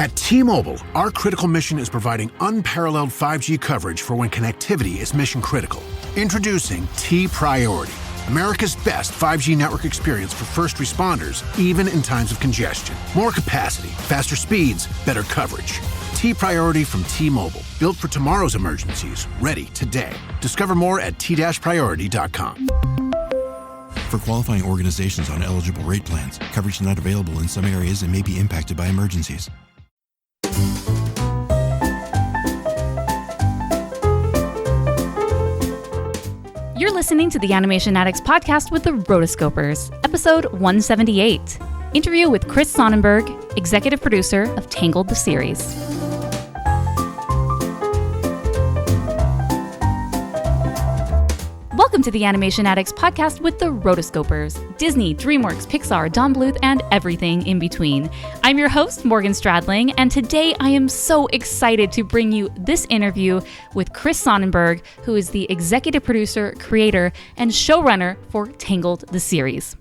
At T-Mobile, our critical mission is providing unparalleled 5G coverage for when connectivity is mission critical. Introducing T-Priority, America's best 5G network experience for first responders, even in times of congestion. More capacity, faster speeds, better coverage. T-Priority from T-Mobile, built for tomorrow's emergencies, ready today. Discover more at t-priority.com. For qualifying organizations on eligible rate plans, coverage not available in some areas and may be impacted by emergencies. You're listening to the Animation Addicts podcast with the Rotoscopers, episode 178. Interview with Chris Sonnenburg, executive producer of Tangled the series. Welcome to the Animation Addicts podcast with the Rotoscopers, Disney, DreamWorks, Pixar, Don Bluth, and everything in between. I'm your host, Morgan Stradling, and today I am so excited to bring you this interview with Chris Sonnenburg, who is the executive producer, creator, and showrunner for Tangled the series.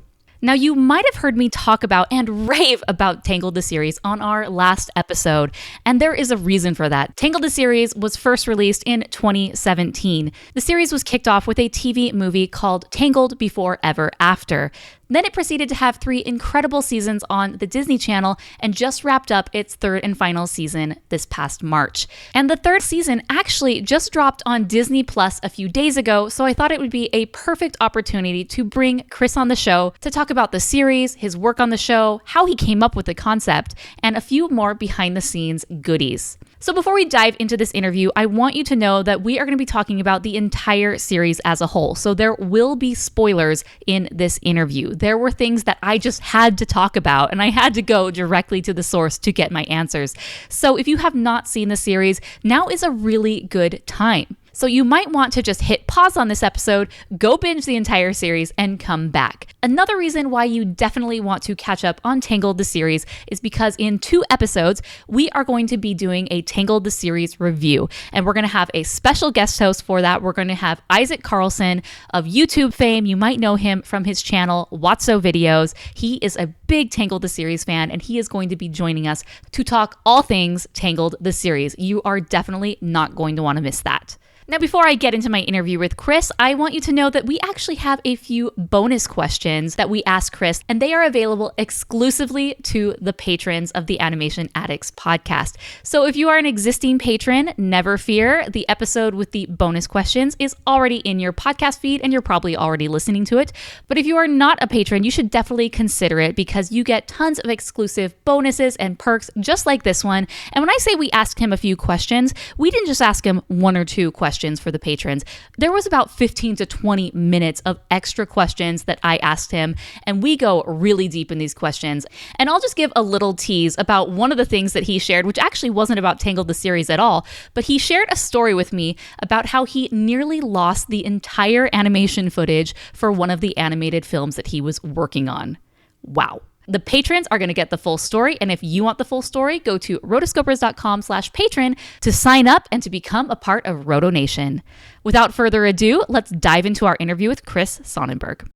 Now, you might have heard me talk about and rave about Tangled the series on our last episode, and there is a reason for that. Tangled the series was first released in 2017. The series was kicked off with a TV movie called Tangled Before Ever After. Then it proceeded to have 3 incredible seasons on the Disney Channel and just wrapped up its 3rd and final season this past March. And the 3rd season actually just dropped on Disney Plus a few days ago, so I thought it would be a perfect opportunity to bring Chris on the show to talk about the series, his work on the show, how he came up with the concept, and a few more behind-the-scenes goodies. So before we dive into this interview, I want you to know that we are going to be talking about the entire series as a whole. So there will be spoilers in this interview. There were things that I just had to talk about, and I had to go directly to the source to get my answers. So if you have not seen the series, now is a really good time. So you might want to just hit pause on this episode, go binge the entire series, and come back. Another reason why you definitely want to catch up on Tangled the series is because in 2 episodes, we are going to be doing a Tangled the series review. And we're going to have a special guest host for that. We're going to have Isaac Carlson of YouTube fame. You might know him from his channel, Watso Videos. He is a big Tangled the series fan, and he is going to be joining us to talk all things Tangled the series. You are definitely not going to want to miss that. Now, before I get into my interview with Chris, I want you to know that we actually have a few bonus questions that we asked Chris, and they are available exclusively to the patrons of the Animation Addicts podcast. So if you are an existing patron, never fear. The episode with the bonus questions is already in your podcast feed, and you're probably already listening to it. But if you are not a patron, you should definitely consider it because you get tons of exclusive bonuses and perks just like this one. And when I say we asked him a few questions, we didn't just ask him 1 or 2 questions for the patrons. There was about 15 to 20 minutes of extra questions that I asked him, and we go really deep in these questions. And I'll just give a little tease about one of the things that he shared, which actually wasn't about Tangled the series at all, but he shared a story with me about how he nearly lost the entire animation footage for one of the animated films that he was working on. Wow. The patrons are going to get the full story, and if you want the full story, go to rotoscopers.com/patron to sign up and to become a part of Roto Nation. Without further ado, let's dive into our interview with Chris Sonnenburg.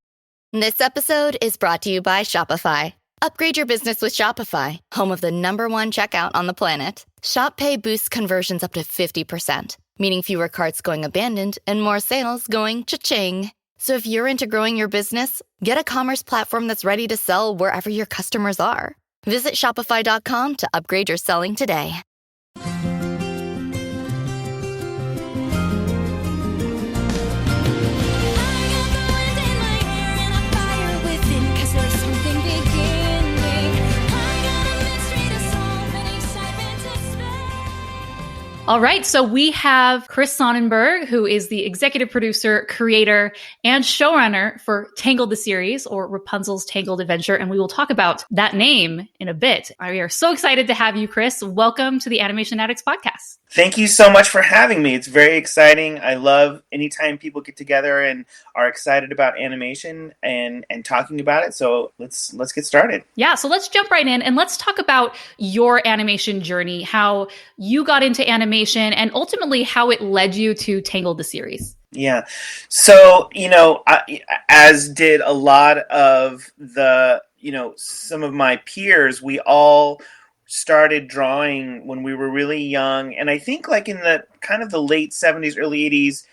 This episode is brought to you by Shopify. Upgrade your business with Shopify, home of the #1 checkout on the planet. Shop Pay boosts conversions up to 50%, meaning fewer carts going abandoned and more sales going cha-ching. So if you're into growing your business, get a commerce platform that's ready to sell wherever your customers are. Visit Shopify.com to upgrade your selling today. All right, so we have Chris Sonnenburg, who is the executive producer, creator, and showrunner for Tangled the series, or Rapunzel's Tangled Adventure, and we will talk about that name in a bit. We are so excited to have you, Chris. Welcome to the Animation Addicts podcast. Thank you so much for having me. It's very exciting. I love anytime people get together and are excited about animation and talking about it. So let's get started. Yeah, so let's jump right in and let's talk about your animation journey, how you got into animation and ultimately how it led you to Tangled the series. Yeah. So, as did a lot of the, some of my peers, we all started drawing when we were really young, and I think like in the kind of the late 70s, early 80s,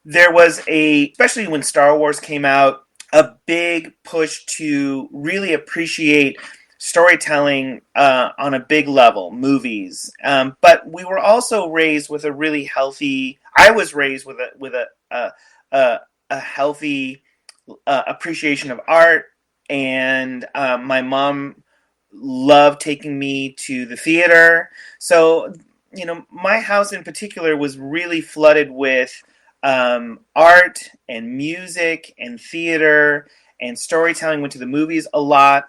there was especially when Star Wars came out, a big push to really appreciate storytelling on a big level, movies. But we were also raised with a really healthy. I was raised with a healthy appreciation of art, and my mom loved taking me to the theater. So, my house in particular was really flooded with art and music and theater and storytelling. Went to the movies a lot.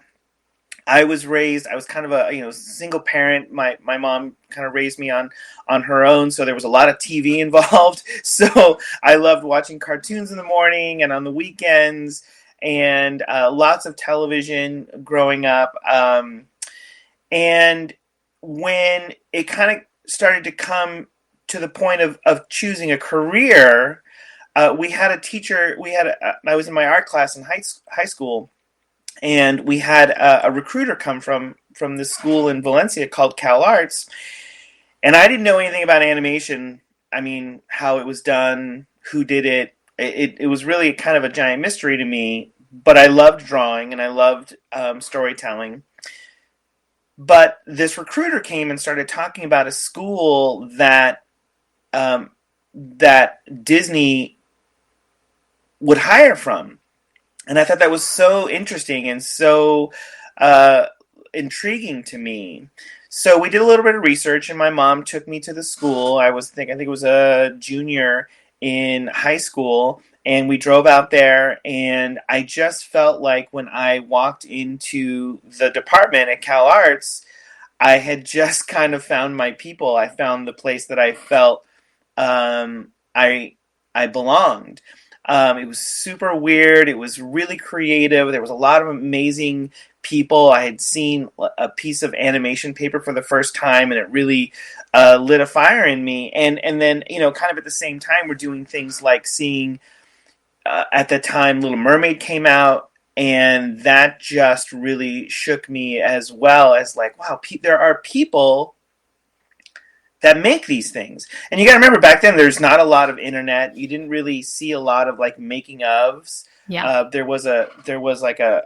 I was kind of a single parent. My mom kind of raised me on her own, so there was a lot of TV involved. So I loved watching cartoons in the morning and on the weekends, and lots of television growing up. And when it kind of started to come to the point of choosing a career, we had a teacher. I was in my art class in high school, and we had a recruiter come from this school in Valencia called Cal Arts, and I didn't know anything about animation. I mean, how it was done, who did it. It was really kind of a giant mystery to me. But I loved drawing and I loved storytelling. But this recruiter came and started talking about a school that Disney would hire from. And I thought that was so interesting and so intriguing to me. So we did a little bit of research, and my mom took me to the school. I think it was a junior in high school, and we drove out there. And I just felt like when I walked into the department at Cal Arts, I had just kind of found my people. I found the place that I felt um, I I belonged. It was super weird. It was really creative. There was a lot of amazing people. I had seen a piece of animation paper for the first time, and it really lit a fire in me. And then kind of at the same time, we're doing things like seeing at the time Little Mermaid came out. And that just really shook me, as well as like, wow, there are people that make these things. And you got to remember, back then there's not a lot of internet. You didn't really see a lot of like making ofs. Yeah. There was like a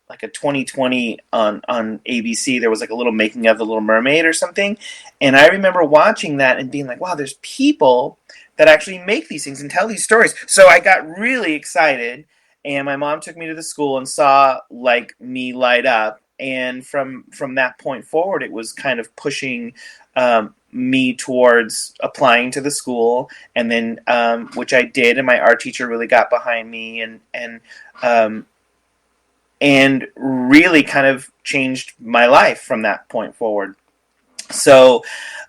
2020 on ABC. There was like a little making of the Little Mermaid or something. And I remember watching that and being like, wow, there's people that actually make these things and tell these stories. So I got really excited, and my mom took me to the school and saw like me light up. And from that point forward, it was kind of pushing me towards applying to the school, and then which I did, and my art teacher really got behind me, and really kind of changed my life from that point forward. So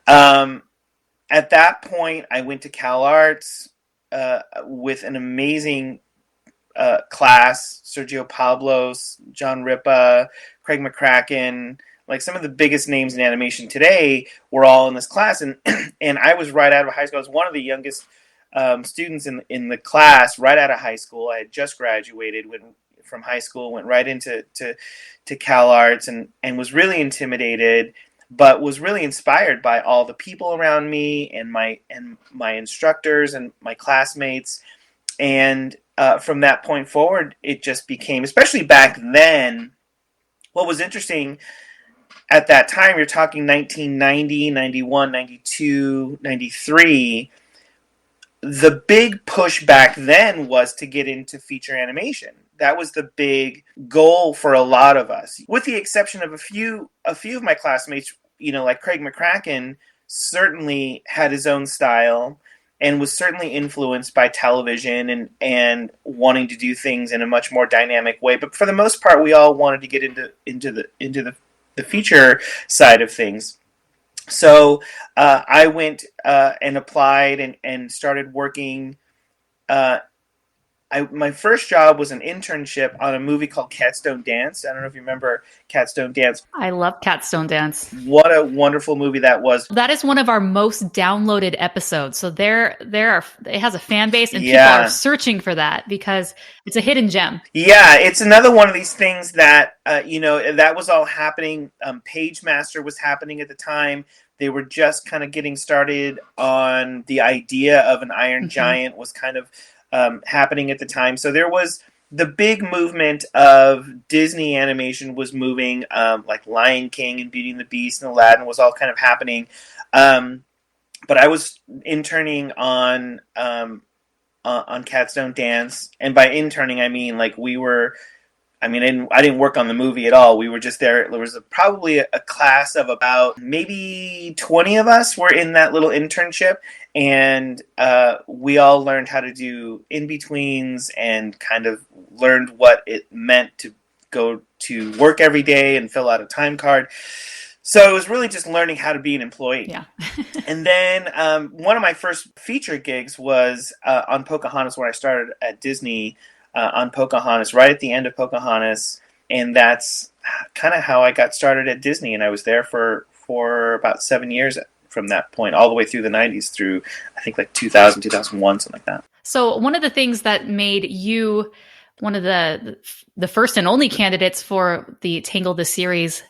at that point, I went to Cal Arts with an amazing class: Sergio Pablos, John Ripa, Craig McCracken. Like some of the biggest names in animation today were all in this class, and and I was right out of high school. I was one of the youngest students in the class right out of high school. I had just graduated from high school, went right into to Cal Arts, and was really intimidated, but was really inspired by all the people around me and my instructors and my classmates. And from that point forward, it just became, especially back then, what was interesting at that time, you're talking 1990, 91, 92, 93. The big push back then was to get into feature animation. That was the big goal for a lot of us, with the exception of a few of my classmates. Like Craig McCracken certainly had his own style and was certainly influenced by television and wanting to do things in a much more dynamic way. But for the most part, we all wanted to get into the feature side of things. So I went and applied and started working. I my first job was an internship on a movie called Cats Don't Dance. I don't know if you remember Cats Don't Dance. I love Catstone Dance. What a wonderful movie that was. That is one of our most downloaded episodes. So it has a fan base and people Yeah. are searching for that because it's a hidden gem. Yeah, it's another one of these things that, that was all happening. Page Master was happening at the time. They were just kind of getting started on the idea of an Iron Giant was kind of happening at the time. So there was the big movement of Disney animation was moving, like Lion King and Beauty and the Beast and Aladdin was all kind of happening. But I was interning on Cats Don't Dance, and by interning I mean like I didn't work on the movie at all. We were just there. There was probably a class of about maybe 20 of us were in that little internship, and we all learned how to do in-betweens and kind of learned what it meant to go to work every day and fill out a time card. So it was really just learning how to be an employee. Yeah. And then one of my first feature gigs was on Pocahontas, where I started at Disney on Pocahontas, right at the end of Pocahontas. And that's kind of how I got started at Disney. And I was there for about 7 years from that point, all the way through the 90s, through I think like 2000, 2001, something like that. So one of the things that made you one of the first and only candidates for the Tangled the series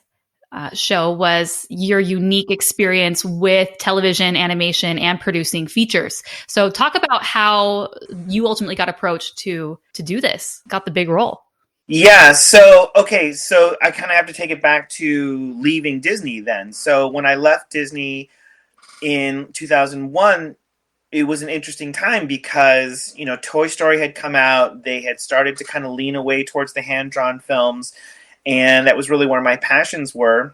show was your unique experience with television, animation, and producing features. So talk about how you ultimately got approached to do this, got the big role. Yeah, so I kind of have to take it back to leaving Disney then. So when I left Disney in 2001, it was an interesting time because, Toy Story had come out. They had started to kind of lean away towards the hand-drawn films. And that was really where my passions were.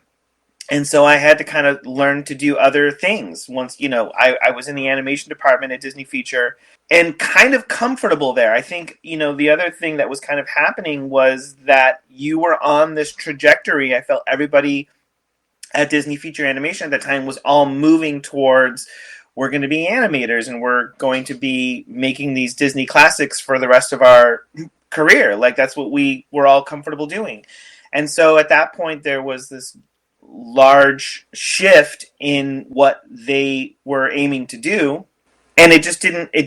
And so I had to kind of learn to do other things. Once, I was in the animation department at Disney Feature and kind of comfortable there. I think, the other thing that was kind of happening was that you were on this trajectory. I felt everybody at Disney Feature Animation at that time was all moving towards, we're going to be animators and we're going to be making these Disney classics for the rest of our career. Like that's what we were all comfortable doing. And so at that point, there was this large shift in what they were aiming to do. And it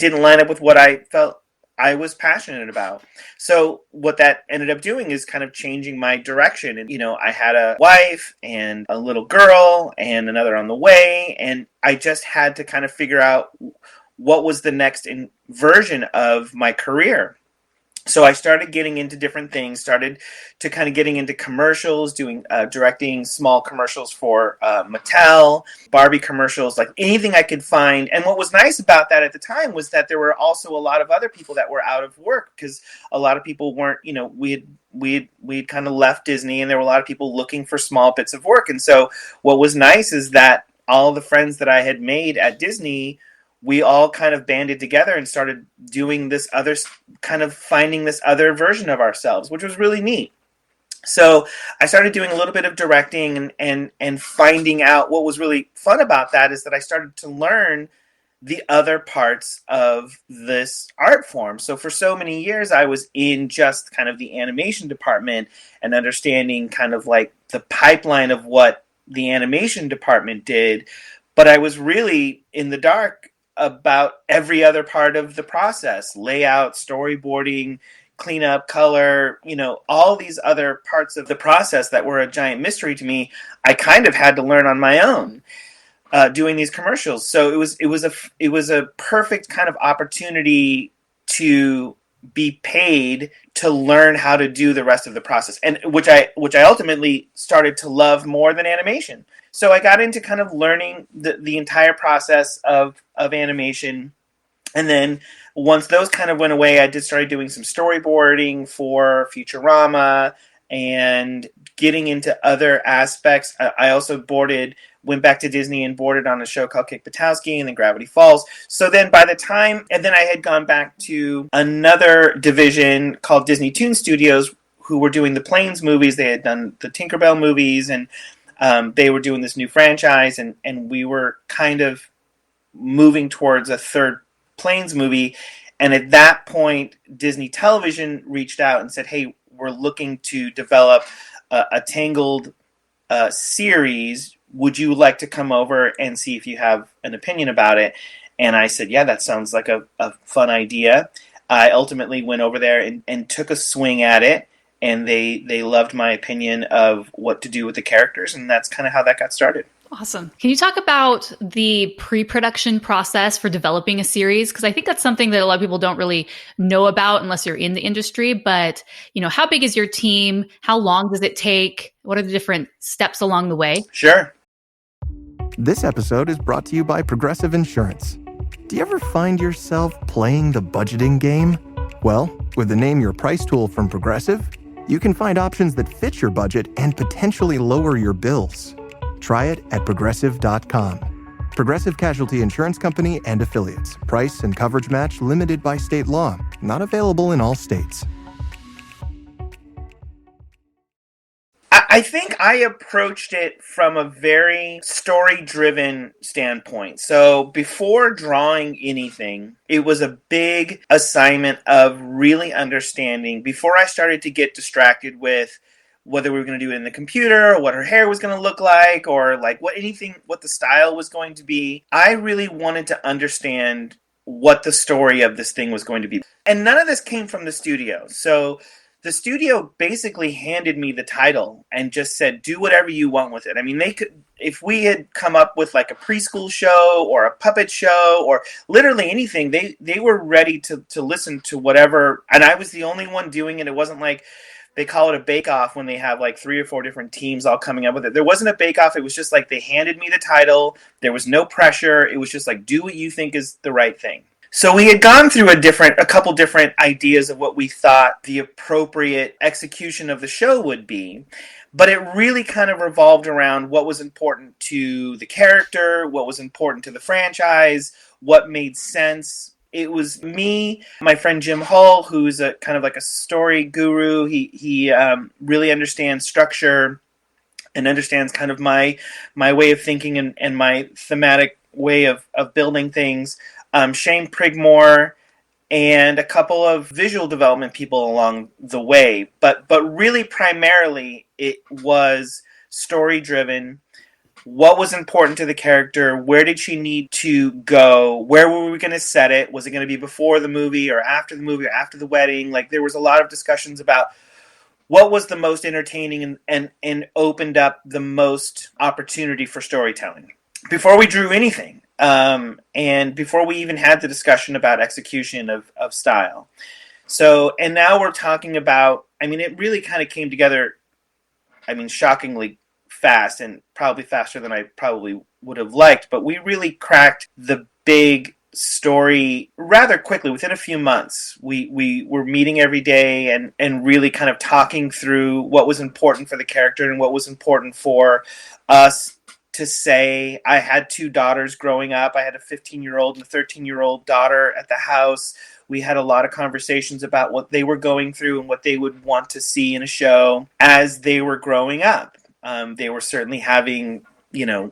didn't line up with what I felt I was passionate about. So what that ended up doing is kind of changing my direction. And, I had a wife and a little girl and another on the way. And I just had to kind of figure out what was the next version of my career. So I started getting into different things, started to kind of getting into commercials, directing small commercials for Mattel, Barbie commercials, like anything I could find. And what was nice about that at the time was that there were also a lot of other people that were out of work because a lot of people weren't, we'd kind of left Disney and there were a lot of people looking for small bits of work. And so what was nice is that all the friends that I had made at Disney, we all kind of banded together and started doing this other, kind of finding this other version of ourselves, which was really neat. So I started doing a little bit of directing and finding out what was really fun about that is that I started to learn the other parts of this art form. So for so many years, I was in just kind of the animation department and understanding kind of like the pipeline of what the animation department did. But I was really in the dark about every other part of the process, layout, storyboarding, cleanup, color, all these other parts of the process that were a giant mystery to me. I kind of had to learn on my own doing these commercials. So it was a perfect kind of opportunity to be paid to learn how to do the rest of the process, and which I ultimately started to love more than animation. So I got into kind of learning the entire process of animation. And then once those kind of went away, I started doing some storyboarding for Futurama and getting into other aspects. I also went back to Disney and boarded on a show called Kick Buttowski and then Gravity Falls. So then and then I had gone back to another division called Disney Toon Studios, who were doing the Planes movies. They had done the Tinkerbell movies, and they were doing this new franchise, and we were kind of moving towards a third Planes movie. And at that point, Disney Television reached out and said, hey, we're looking to develop a Tangled series. Would you like to come over and see if you have an opinion about it? And I said, yeah, that sounds like a fun idea. I ultimately went over there and took a swing at it, and they loved my opinion of what to do with the characters, and that's kind of how that got started. Awesome. Can you talk about the pre-production process for developing a series? Because I think that's something that a lot of people don't really know about unless you're in the industry. But, how big is your team? How long does it take? What are the different steps along the way? Sure. This episode is brought to you by Progressive Insurance. Do you ever find yourself playing the budgeting game? Well, with the Name Your Price tool from Progressive, you can find options that fit your budget and potentially lower your bills. Try it at Progressive.com. Progressive Casualty Insurance Company and Affiliates. Price and coverage match limited by state law. Not available in all states. I think I approached it from a very story-driven standpoint. So before drawing anything, it was a big assignment of really understanding, before I started to get distracted with whether we were going to do it in the computer, or what her hair was going to look like, or like what the style was going to be. I really wanted to understand what the story of this thing was going to be. And none of this came from the studio. So the studio basically handed me the title and just said, do whatever you want with it. I mean, they could, if we had come up with like a preschool show or a puppet show or literally anything, they were ready to listen to whatever. And I was the only one doing it. It wasn't like they call it a bake-off when they have like 3 or 4 different teams all coming up with it. There wasn't a bake-off. It was just like they handed me the title. There was no pressure. It was just like, do what you think is the right thing. So we had gone through a couple different ideas of what we thought the appropriate execution of the show would be. But it really kind of revolved around what was important to the character, what was important to the franchise, what made sense. It was me, my friend Jim Hull, who's a kind of like a story guru. He really understands structure and understands kind of my way of thinking and my thematic way of building things. Shane Prigmore and a couple of visual development people along the way. But really primarily it was story driven. What was important to the character? Where did she need to go? Where were we going to set it? Was it going to be before the movie or after the movie or after the wedding? Like there was a lot of discussions about what was the most entertaining and opened up the most opportunity for storytelling before we drew anything. And before we even had the discussion about execution of style. So, and now we're talking about, I mean, it really kind of came together, I mean, shockingly fast and probably faster than I probably would have liked, but we really cracked the big story rather quickly. Within a few months, we were meeting every day and really kind of talking through what was important for the character and what was important for us to say. I had 2 daughters growing up. I had a 15-year-old and a 13-year-old daughter at the house. We had a lot of conversations about what they were going through and what they would want to see in a show as they were growing up. They were certainly having,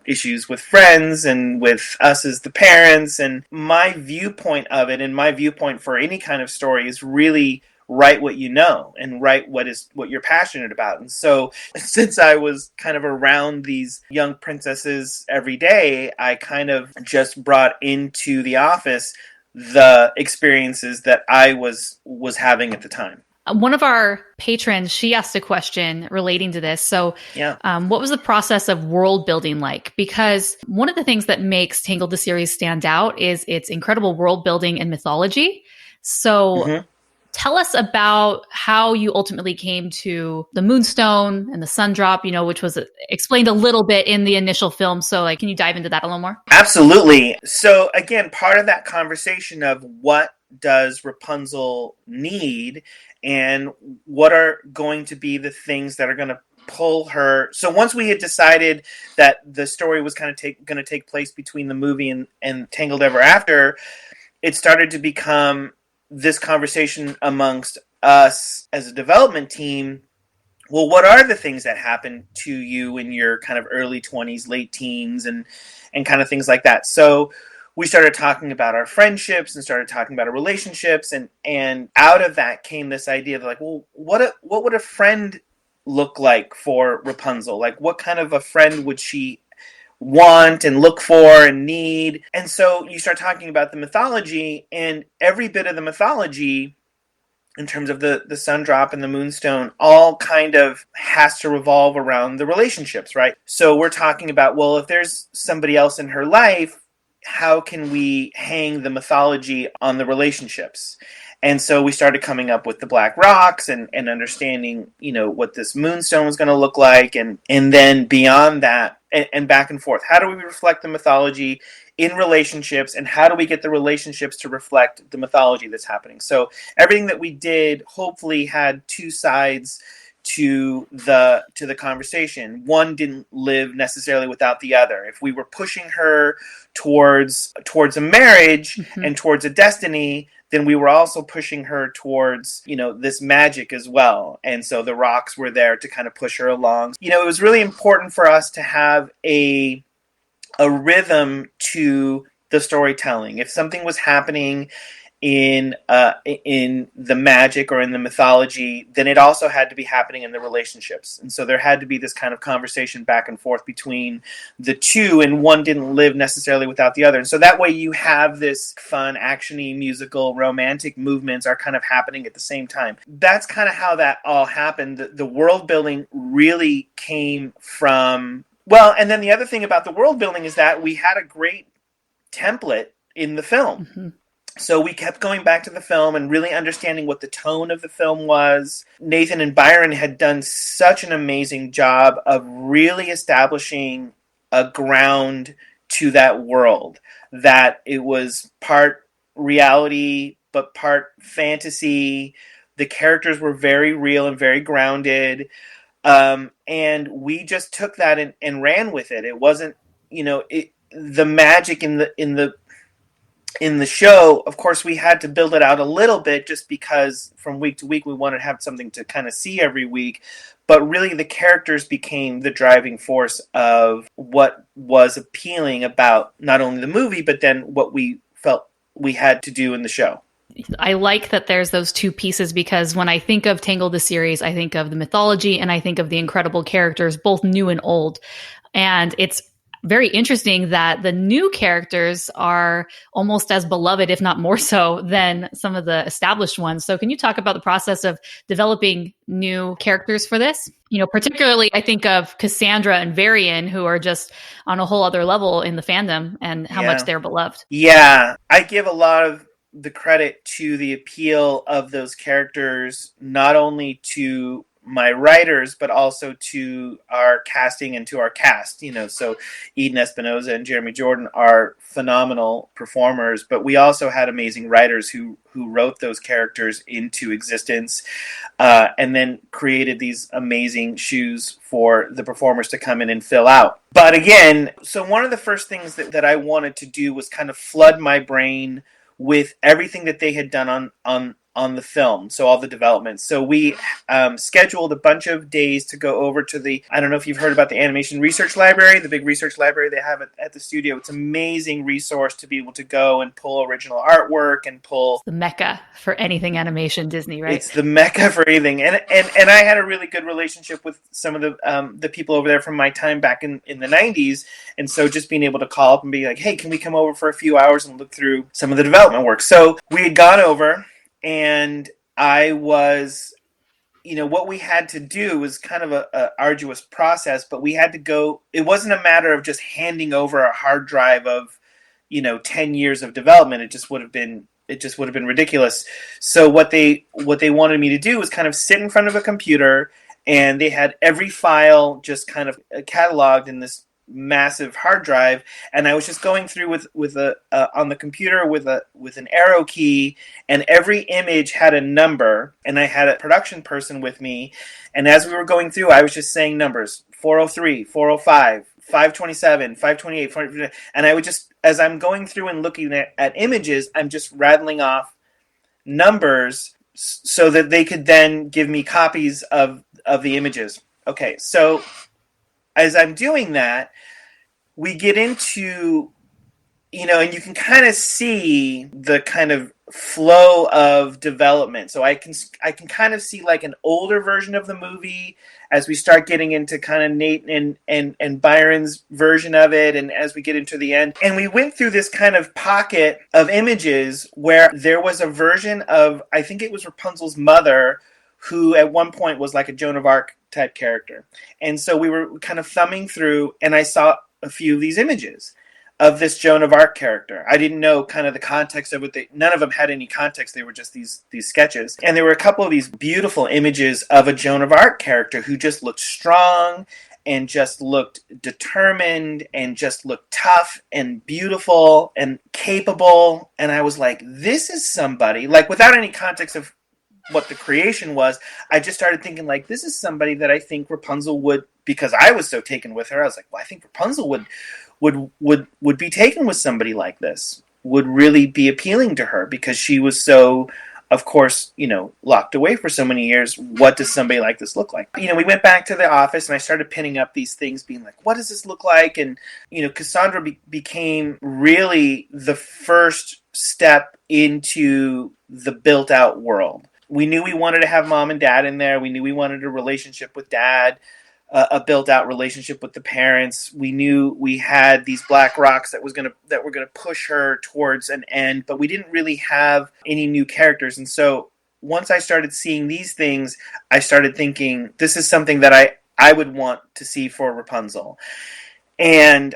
issues with friends and with us as the parents. And my viewpoint of it and my viewpoint for any kind of story is really write what you know and write what you're passionate about. And so since I was kind of around these young princesses every day, I kind of just brought into the office the experiences that I was having at the time. One of our patrons, she asked a question relating to this. So Yeah. What was the process of world building like? Because one of the things that makes Tangled the series stand out is its incredible world building and mythology. So tell us about how you ultimately came to the Moonstone and the Sun Drop, which was explained a little bit in the initial film. So can you dive into that a little more? Absolutely. So again, part of that conversation of what does Rapunzel need and what are going to be the things that are going to pull her. So once we had decided that the story was kind of going to take place between the movie and Tangled Ever After, it started to become this conversation amongst us as a development team. Well, what are the things that happen to you in your kind of early 20s, late teens, and kind of things like that? So we started talking about our friendships and started talking about our relationships, and out of that came this idea of like, well, what would a friend look like for Rapunzel? Like, what kind of a friend would she want and look for and need? And so you start talking about the mythology, and every bit of the mythology in terms of the sun drop and the moonstone all kind of has to revolve around the relationships, right? So we're talking about, well, if there's somebody else in her life, how can we hang the mythology on the relationships? And so we started coming up with the black rocks and understanding, what this moonstone was going to look like. And then beyond that, and back and forth, how do we reflect the mythology in relationships, and how do we get the relationships to reflect the mythology that's happening? So everything that we did hopefully had two sides to the conversation. One didn't live necessarily without the other. If we were pushing her towards a marriage and towards a destiny, then we were also pushing her towards, this magic as well. And so the rocks were there to kind of push her along. It was really important for us to have a rhythm to the storytelling. If something was happening in the magic or in the mythology, then it also had to be happening in the relationships. And so there had to be this kind of conversation back and forth between the two, and one didn't live necessarily without the other. And so that way you have this fun, actiony, musical, romantic movements are kind of happening at the same time. That's kind of how that all happened. The world building really came from, well, and then the other thing about the world building is that we had a great template in the film. So we kept going back to the film and really understanding what the tone of the film was. Nathan and Byron had done such an amazing job of really establishing a ground to that world, that it was part reality, but part fantasy. The characters were very real and very grounded. And we just took that and ran with it. It wasn't, the magic in the show, of course, we had to build it out a little bit just because from week to week we wanted to have something to kind of see every week. But really the characters became the driving force of what was appealing about not only the movie, but then what we felt we had to do in the show. I like that there's those two pieces, because when I think of Tangled the series, I think of the mythology and I think of the incredible characters, both new and old. And it's very interesting that the new characters are almost as beloved, if not more so, than some of the established ones. So can you talk about the process of developing new characters for this? Particularly I think of Cassandra and Varian, who are just on a whole other level in the fandom, and how much they're beloved. Yeah, I give a lot of the credit to the appeal of those characters, not only to my writers, but also to our casting and to our cast. So Eden Espinosa and Jeremy Jordan are phenomenal performers, but we also had amazing writers who wrote those characters into existence, and then created these amazing shoes for the performers to come in and fill out. But again, so one of the first things that I wanted to do was kind of flood my brain with everything that they had done on the film, so all the development. So we scheduled a bunch of days to go over to I don't know if you've heard about the Animation Research Library, the big research library they have at the studio. It's an amazing resource to be able to go and pull original artwork and pull... The mecca for anything animation, Disney, right? It's the mecca for anything. And I had a really good relationship with some of the people over there from my time back in the 90s. And so just being able to call up and be like, hey, can we come over for a few hours and look through some of the development work? So we had gone over, and I was, what we had to do was kind of a arduous process, but we had to go, it wasn't a matter of just handing over a hard drive of, 10 years of development. It just would have been ridiculous. So what they wanted me to do was kind of sit in front of a computer, and they had every file just kind of cataloged in this massive hard drive, and I was just going through with on the computer with an arrow key, and every image had a number, and I had a production person with me, and as we were going through, I was just saying numbers: 403, 405, 527, 528, 428, and I would just, as I'm going through and looking at images, I'm just rattling off numbers so that they could then give me copies of the images. Okay, so as I'm doing that, we get into and you can kind of see the kind of flow of development. So I can kind of see like an older version of the movie as we start getting into kind of Nate and Byron's version of it, and as we get into the end. And we went through this kind of pocket of images where there was a version of, I think it was Rapunzel's mother, who at one point was like a Joan of Arc type character. And so we were kind of thumbing through, and I saw a few of these images of this Joan of Arc character. I didn't know kind of the context of it. None of them had any context. They were just these sketches. And there were a couple of these beautiful images of a Joan of Arc character who just looked strong and just looked determined and just looked tough and beautiful and capable. And I was like, this is somebody, like, without any context of what the creation was, I just started thinking, like, this is somebody that I think Rapunzel would, because I was so taken with her, I was like, well, I think Rapunzel would be taken with somebody like this, would really be appealing to her, because she was so, of course, locked away for so many years. What does somebody like this look like? We went back to the office and I started pinning up these things, being like, what does this look like? And, Cassandra became really the first step into the built out world. We knew we wanted to have mom and dad in there. We knew we wanted a relationship with dad, a built-out relationship with the parents. We knew we had these black rocks that were gonna push her towards an end, but we didn't really have any new characters. And so once I started seeing these things, I started thinking, this is something that I would want to see for Rapunzel. And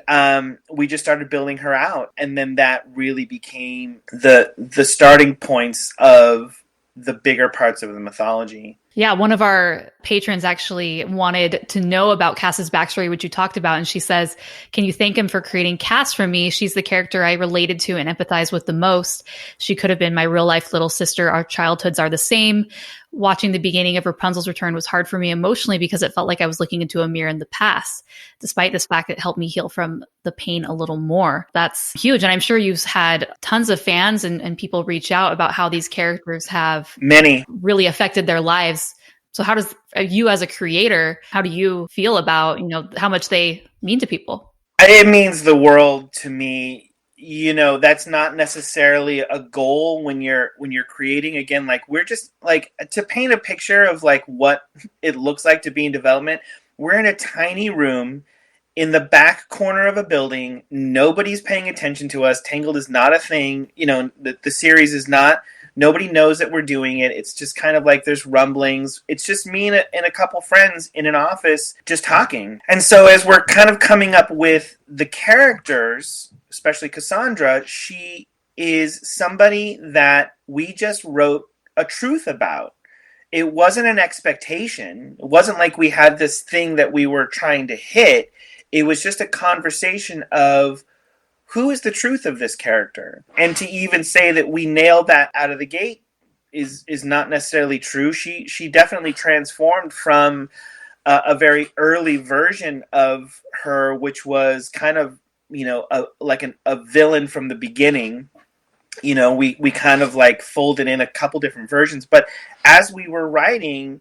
we just started building her out, and then that really became the starting points of the bigger parts of the mythology. Yeah, one of our patrons actually wanted to know about Cass's backstory, which you talked about. And she says, can you thank him for creating Cass for me? She's the character I related to and empathized with the most. She could have been my real life little sister. Our childhoods are the same. Watching the beginning of Rapunzel's return was hard for me emotionally because it felt like I was looking into a mirror in the past. Despite this fact, it helped me heal from the pain a little more. That's huge. And I'm sure you've had tons of fans and people reach out about how these characters have really affected their lives. So how does you as a creator, how do you feel about, how much they mean to people? It means the world to me. That's not necessarily a goal when you're creating. Again, like, we're just like, to paint a picture of like what it looks like to be in development. We're in a tiny room in the back corner of a building. Nobody's paying attention to us. Tangled is not a thing. The series is not. Nobody knows that we're doing it. It's just kind of like there's rumblings. It's just me and a couple friends in an office just talking. And so as we're kind of coming up with the characters, especially Cassandra, she is somebody that we just wrote a truth about. It wasn't an expectation. It wasn't like we had this thing that we were trying to hit. It was just a conversation of, who is the truth of this character? And to even say that we nailed that out of the gate is not necessarily true. She definitely transformed from a very early version of her, which was kind of, like a villain from the beginning. We kind of like folded in a couple different versions. But as we were writing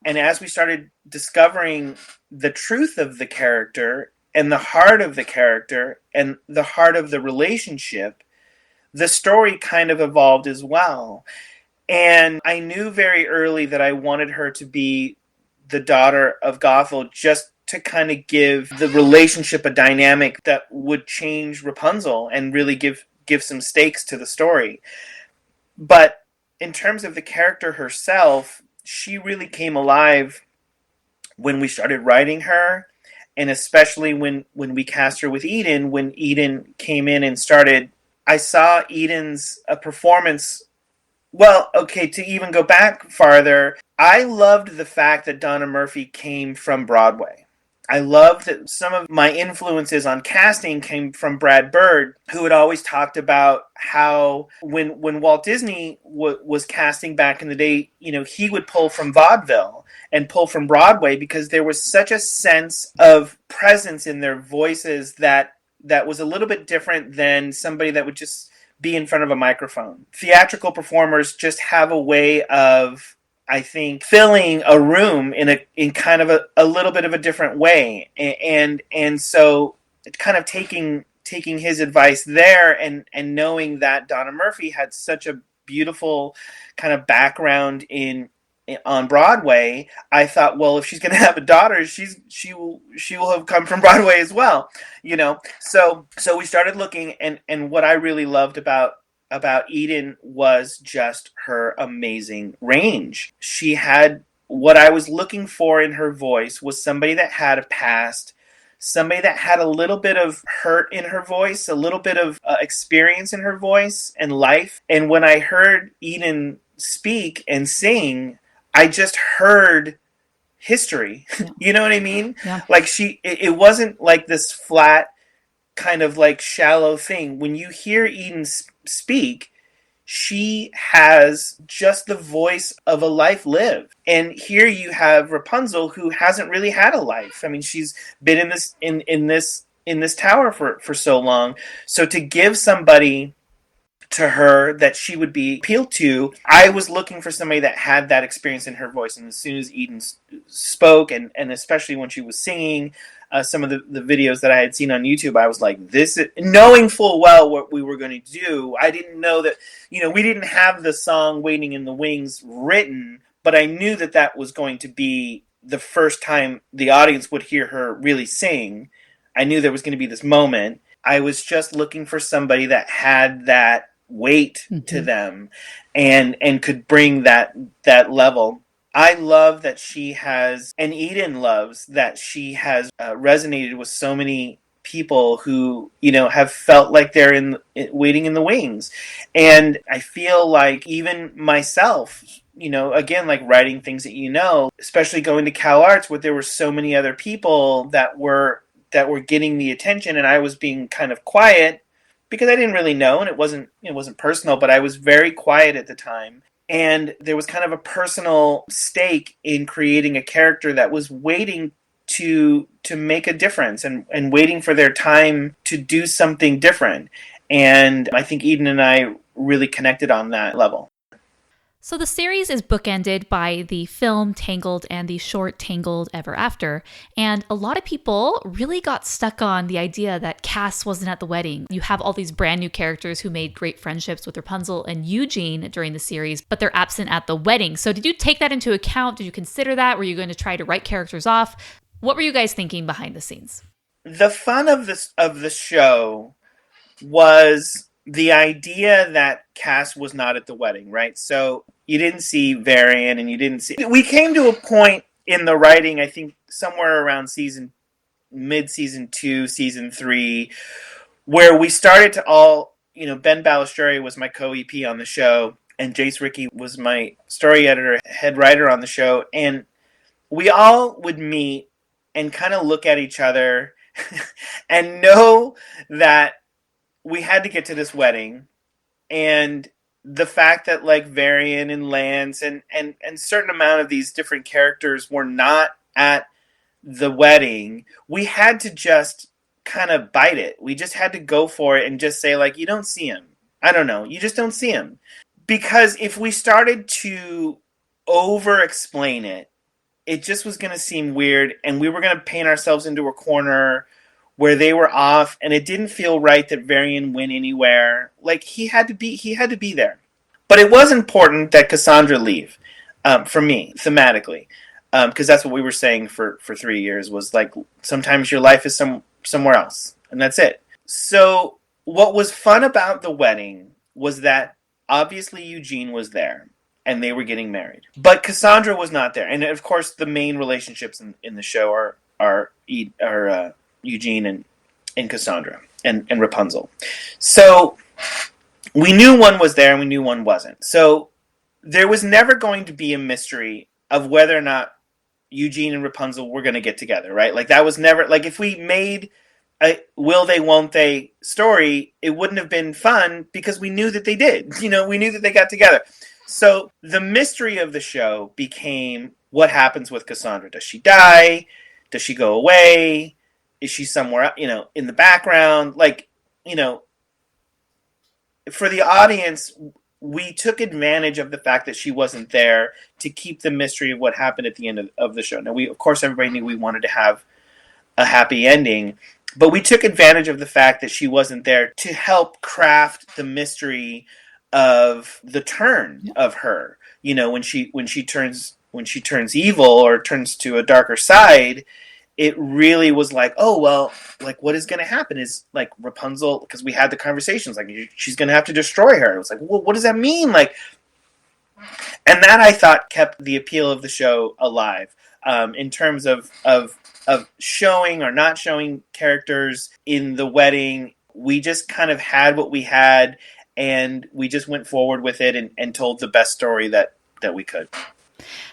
and as we started discovering the truth of the character and the heart of the character and the heart of the relationship, the story kind of evolved as well. And I knew very early that I wanted her to be the daughter of Gothel, just to kind of give the relationship a dynamic that would change Rapunzel and really give some stakes to the story. But in terms of the character herself, she really came alive when we started writing her. And especially when we cast her with Eden, when Eden came in and started, I saw Eden's performance. Well, okay, to even go back farther, I loved the fact that Donna Murphy came from Broadway. I loved that some of my influences on casting came from Brad Bird, who had always talked about how when Walt Disney was casting back in the day, he would pull from vaudeville and pull from Broadway because there was such a sense of presence in their voices that was a little bit different than somebody that would just be in front of a microphone. Theatrical performers just have a way of, I think, filling a room in kind of a little bit of a different way. And so kind of taking taking his advice there, and knowing that Donna Murphy had such a beautiful kind of background on Broadway, I thought, well, if she's going to have a daughter, she will have come from Broadway as well, you know. So we started looking, and what I really loved about Eden was just her amazing range. She had what I was looking for in her voice was somebody that had a past, somebody that had a little bit of hurt in her voice, a little bit of experience in her voice and life. And when I heard Eden speak and sing, I just heard history. Yeah. You know what I mean? Yeah. Like it wasn't like this flat kind of like shallow thing. When you hear Eden speak, she has just the voice of a life lived. And here you have Rapunzel, who hasn't really had a life. I mean, she's been in this tower for so long. So to give somebody to her that she would be appealed to, I was looking for somebody that had that experience in her voice. And as soon as Eden spoke, and especially when she was singing, some of the videos that I had seen on YouTube, I was like, this is, knowing full well what we were going to do. I didn't know that, you know, we didn't have the song Waiting in the Wings written, but I knew that that was going to be the first time the audience would hear her really sing. I knew there was going to be this moment. I was just looking for somebody that had that weight to them and could bring that level. I love that she has, and Eden loves that she has resonated with so many people who, you know, have felt like they're waiting in the wings. And I feel like even myself, you know, again, like writing things that, you know, especially going to Cal Arts where there were so many other people that were getting the attention, and I was being kind of quiet because I didn't really know, and it wasn't personal, but I was very quiet at the time. And there was kind of a personal stake in creating a character that was waiting to make a difference and waiting for their time to do something different. And I think Eden and I really connected on that level. So the series is bookended by the film Tangled and the short Tangled Ever After. And a lot of people really got stuck on the idea that Cass wasn't at the wedding. You have all these brand new characters who made great friendships with Rapunzel and Eugene during the series, but they're absent at the wedding. So did you take that into account? Did you consider that? Were you going to try to write characters off? What were you guys thinking behind the scenes? The fun of the show was the idea that Cass was not at the wedding, right? So you didn't see Varian, and you didn't see... We came to a point in the writing, I think somewhere around mid-season 2, season 3, where we started to all... You know, Ben Balistreri was my co-EP on the show, and Jace Rickey was my story editor, head writer on the show, and we all would meet and kind of look at each other and know that we had to get to this wedding. And the fact that like Varian and Lance and certain amount of these different characters were not at the wedding, we had to just kind of bite it. We just had to go for it and just say, like, you don't see him. I don't know. You just don't see him. Because if we started to over-explain it, it just was going to seem weird, and we were going to paint ourselves into a corner where they were off, and it didn't feel right that Varian went anywhere. Like, he had to be there. But it was important that Cassandra leave, for me, thematically. Because that's what we were saying for 3 years, was like, sometimes your life is somewhere else, and that's it. So what was fun about the wedding was that obviously Eugene was there, and they were getting married. But Cassandra was not there. And of course, the main relationships in the show are Eugene and Cassandra and Rapunzel. So we knew one was there and we knew one wasn't. So there was never going to be a mystery of whether or not Eugene and Rapunzel were going to get together, right? Like, that was never... Like, if we made a will they, won't they story, it wouldn't have been fun because we knew that they did. You know, we knew that they got together. So the mystery of the show became, what happens with Cassandra? Does she die? Does she go away? Is she somewhere, you know, in the background? Like, you know, for the audience, we took advantage of the fact that she wasn't there to keep the mystery of what happened at the end of the show. Now, of course, everybody knew we wanted to have a happy ending, But we took advantage of the fact that she wasn't there to help craft the mystery of the turn of her. You know, when she turns evil or turns to a darker side, it really was like, oh, well, like, what is going to happen is, like, Rapunzel, because we had the conversations, like, she's going to have to destroy her. It was like, well, what does that mean? Like, and that, I thought, kept the appeal of the show alive, in terms of showing or not showing characters in the wedding. We just kind of had what we had, and we just went forward with it and told the best story that we could.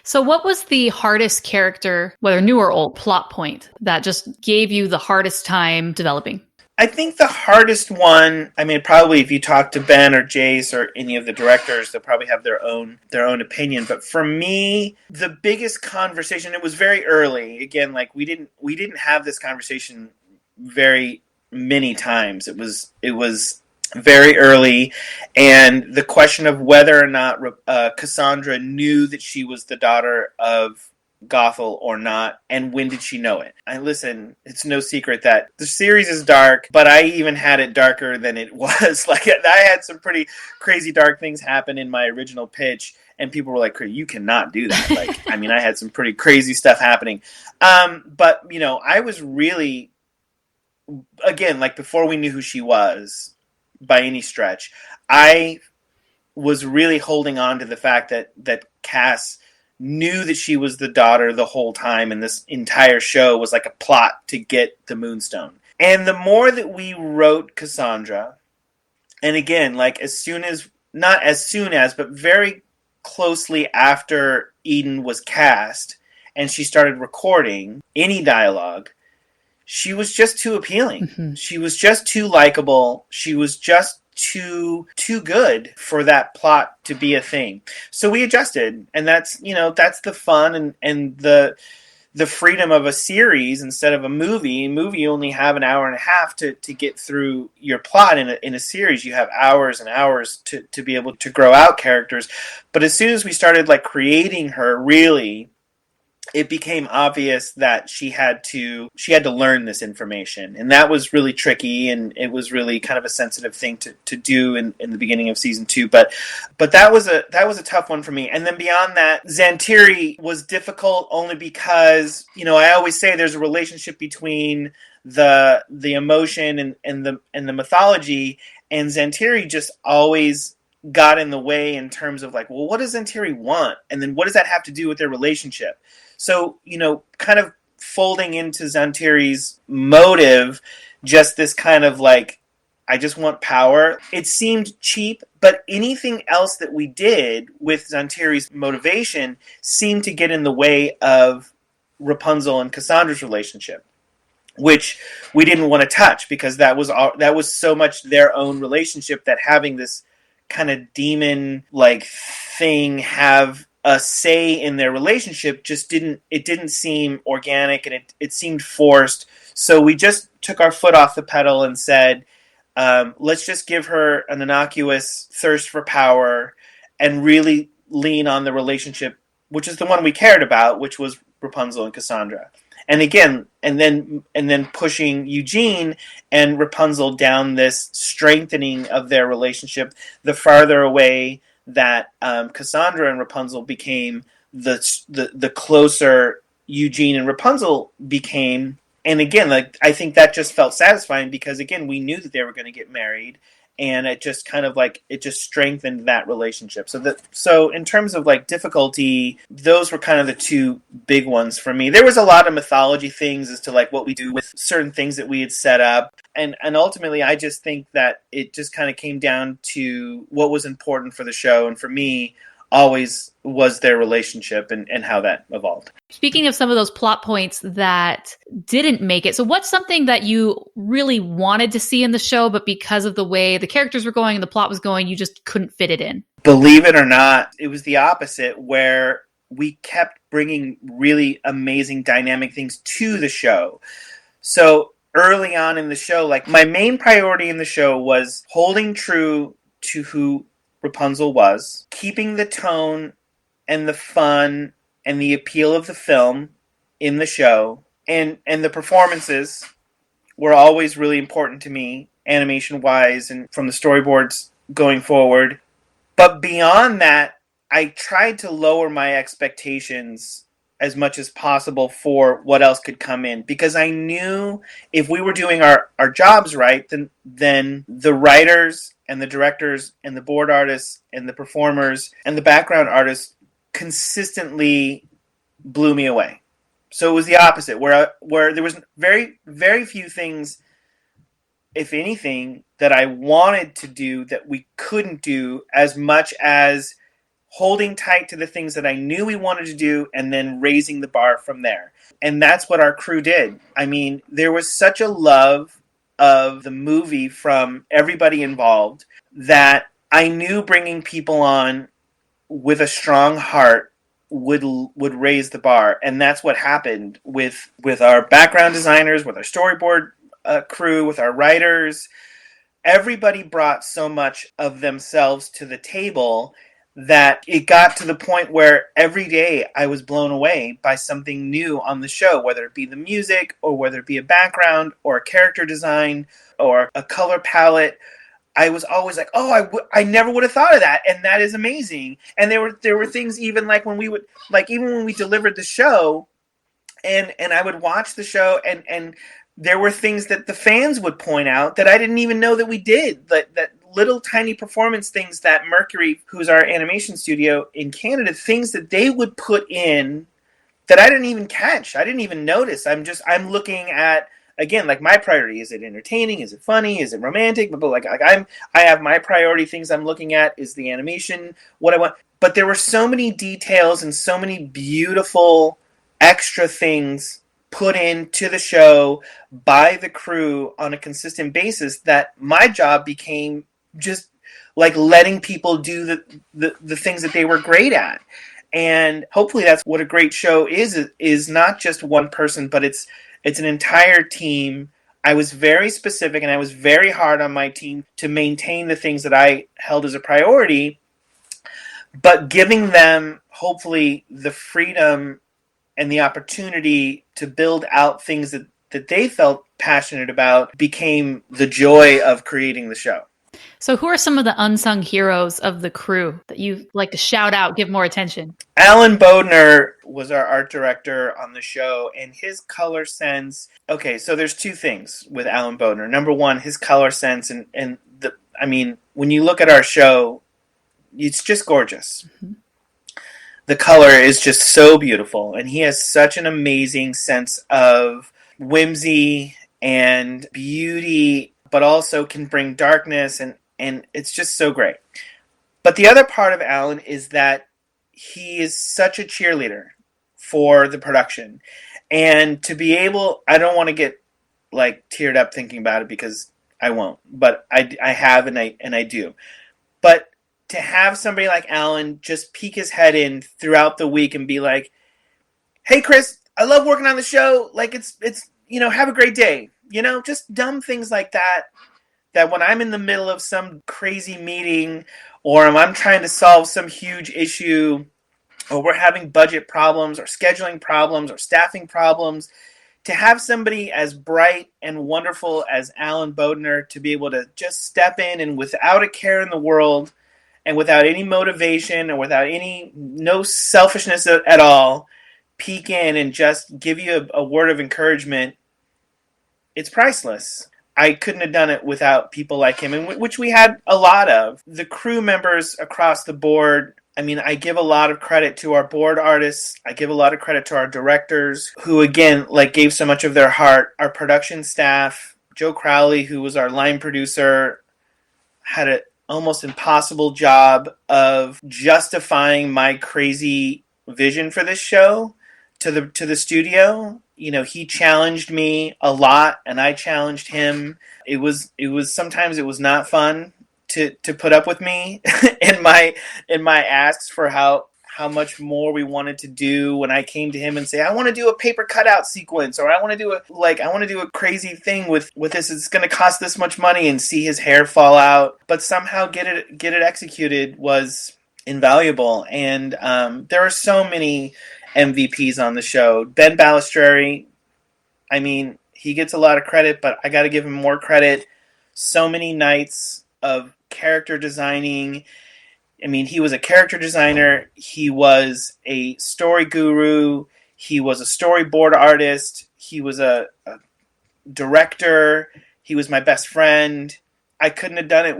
So what was the hardest character, whether new or old, plot point that just gave you the hardest time developing? I think the hardest one, I mean, probably if you talk to Ben or Jace or any of the directors, they'll probably have their own opinion. But for me, the biggest conversation, it was very early. Again, like we didn't have this conversation very many times. It was very early, and the question of whether or not Cassandra knew that she was the daughter of Gothel or not, and when did she know it? Listen, it's no secret that the series is dark, but I even had it darker than it was. Like, I had some pretty crazy dark things happen in my original pitch, and people were like, you cannot do that. Like, I mean, I had some pretty crazy stuff happening. But, you know, I was really, again, like, before we knew who she was, by any stretch, I was really holding on to the fact that Cass knew that she was the daughter the whole time, and this entire show was like a plot to get the Moonstone. And the more that we wrote Cassandra, and again, like not as soon as, but very closely after Eden was cast and she started recording any dialogue, she was just too appealing. Mm-hmm. She was just too likable. She was just too good for that plot to be a thing. So we adjusted, and that's the fun and the freedom of a series instead of a movie. You only have an hour and a half to get through your plot. In a series, you have hours and hours to be able to grow out characters. But as soon as we started like creating her, really, it became obvious that she had to learn this information, and that was really tricky, and it was really kind of a sensitive thing to do in the beginning of season 2. But that was a tough one for me. And then beyond that, Xantiri was difficult only because, I always say there's a relationship between the emotion and the mythology, and Xantiri just always got in the way in terms of like, well, what does Xantiri want? And then what does that have to do with their relationship? So, kind of folding into Xantiri's motive, just this kind of like, I just want power. It seemed cheap, but anything else that we did with Xantiri's motivation seemed to get in the way of Rapunzel and Cassandra's relationship, which we didn't want to touch because that was so much their own relationship, that having this kind of demon like thing have a say in their relationship just didn't seem organic, and it seemed forced. So we just took our foot off the pedal and said, let's just give her an innocuous thirst for power and really lean on the relationship, which is the one we cared about, which was Rapunzel and Cassandra. And again, and then pushing Eugene and Rapunzel down this strengthening of their relationship, the farther away that Cassandra and Rapunzel became, the closer Eugene and Rapunzel became. And again, like, I think that just felt satisfying because, again, we knew that they were going to get married, and it just kind of like, it just strengthened that relationship. So in terms of like difficulty, those were kind of the two big ones for me. There was a lot of mythology things as to like what we do with certain things that we had set up. And ultimately, I just think that it just kind of came down to what was important for the show. And for me, always was their relationship and how that evolved. Speaking of some of those plot points that didn't make it, so what's something that you really wanted to see in the show, but because of the way the characters were going and the plot was going, you just couldn't fit it in? Believe it or not, it was the opposite, where we kept bringing really amazing dynamic things to the show. So early on in the show, like, my main priority in the show was holding true to who Rapunzel was, keeping the tone and the fun and the appeal of the film in the show, and the performances were always really important to me, animation-wise and from the storyboards going forward. But beyond that, I tried to lower my expectations as much as possible for what else could come in, because I knew if we were doing our jobs right, then the writers and the directors and the board artists and the performers and the background artists consistently blew me away. So it was the opposite, where there was very, very few things, if anything, that I wanted to do that we couldn't do, as much as holding tight to the things that I knew we wanted to do and then raising the bar from there. And that's what our crew did. I mean, there was such a love of the movie from everybody involved that I knew bringing people on with a strong heart would raise the bar. And that's what happened with our background designers, with our storyboard crew, with our writers. Everybody brought so much of themselves to the table that it got to the point where every day I was blown away by something new on the show, whether it be the music or whether it be a background or a character design or a color palette. I was always like, oh, I never would have thought of that, and that is amazing. And there were things even like when we delivered the show, and I would watch the show, and there were things that the fans would point out that I didn't even know that we did. That little tiny performance things that Mercury, who's our animation studio in Canada, things that they would put in that I didn't even catch. I didn't even notice. I'm looking at, again, like, my priority. Is it entertaining? Is it funny? Is it romantic? But I have my priority things I'm looking at is the animation, what I want. But there were so many details and so many beautiful extra things put into the show by the crew on a consistent basis that my job became just like letting people do the things that they were great at. And hopefully that's what a great show is not just one person, but it's an entire team. I was very specific and I was very hard on my team to maintain the things that I held as a priority, but giving them hopefully the freedom and the opportunity to build out things that they felt passionate about became the joy of creating the show. So who are some of the unsung heroes of the crew that you like to shout out, give more attention? Alan Bodner was our art director on the show, and his color sense. Okay, so there's two things with Alan Bodner. Number one, his color sense, and when you look at our show, it's just gorgeous. Mm-hmm. The color is just so beautiful, and he has such an amazing sense of whimsy and beauty, but also can bring darkness, and it's just so great. But the other part of Alan is that he is such a cheerleader for the production. And to be able, I don't want to get like teared up thinking about it because I won't, but I have and I do. But to have somebody like Alan just peek his head in throughout the week and be like, "Hey Chris, I love working on the show. Like it's have a great day." Just dumb things like that when I'm in the middle of some crazy meeting or I'm trying to solve some huge issue or we're having budget problems or scheduling problems or staffing problems, to have somebody as bright and wonderful as Alan Bodner to be able to just step in and without a care in the world and without any motivation or without no selfishness at all, peek in and just give you a word of encouragement, it's priceless. I couldn't have done it without people like him, and which we had a lot of. The crew members across the board, I give a lot of credit to our board artists. I give a lot of credit to our directors, who, again, gave so much of their heart. Our production staff, Joe Crowley, who was our line producer, had an almost impossible job of justifying my crazy vision for this show to the studio. He challenged me a lot and I challenged him. It was sometimes it was not fun to put up with me in my asks for how much more we wanted to do. When I came to him and say, I want to do a paper cutout sequence, or I want to do a crazy thing with this, it's going to cost this much money, and see his hair fall out, but somehow get it executed was invaluable. And there are so many MVPs on the show. Ben Balistreri, he gets a lot of credit, but I got to give him more credit. So many nights of character designing. I mean, he was a character designer. He was a story guru. He was a storyboard artist. He was a director. He was my best friend. I couldn't have done it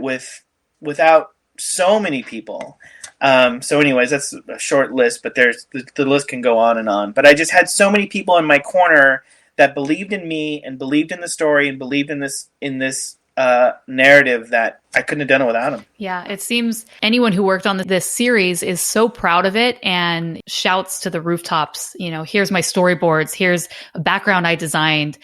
without so many people. So anyways, that's a short list, but the list can go on and on. But I just had so many people in my corner that believed in me and believed in the story and believed in this narrative that I couldn't have done it without them. Yeah, it seems anyone who worked on this series is so proud of it and shouts to the rooftops, here's my storyboards, here's a background I designed,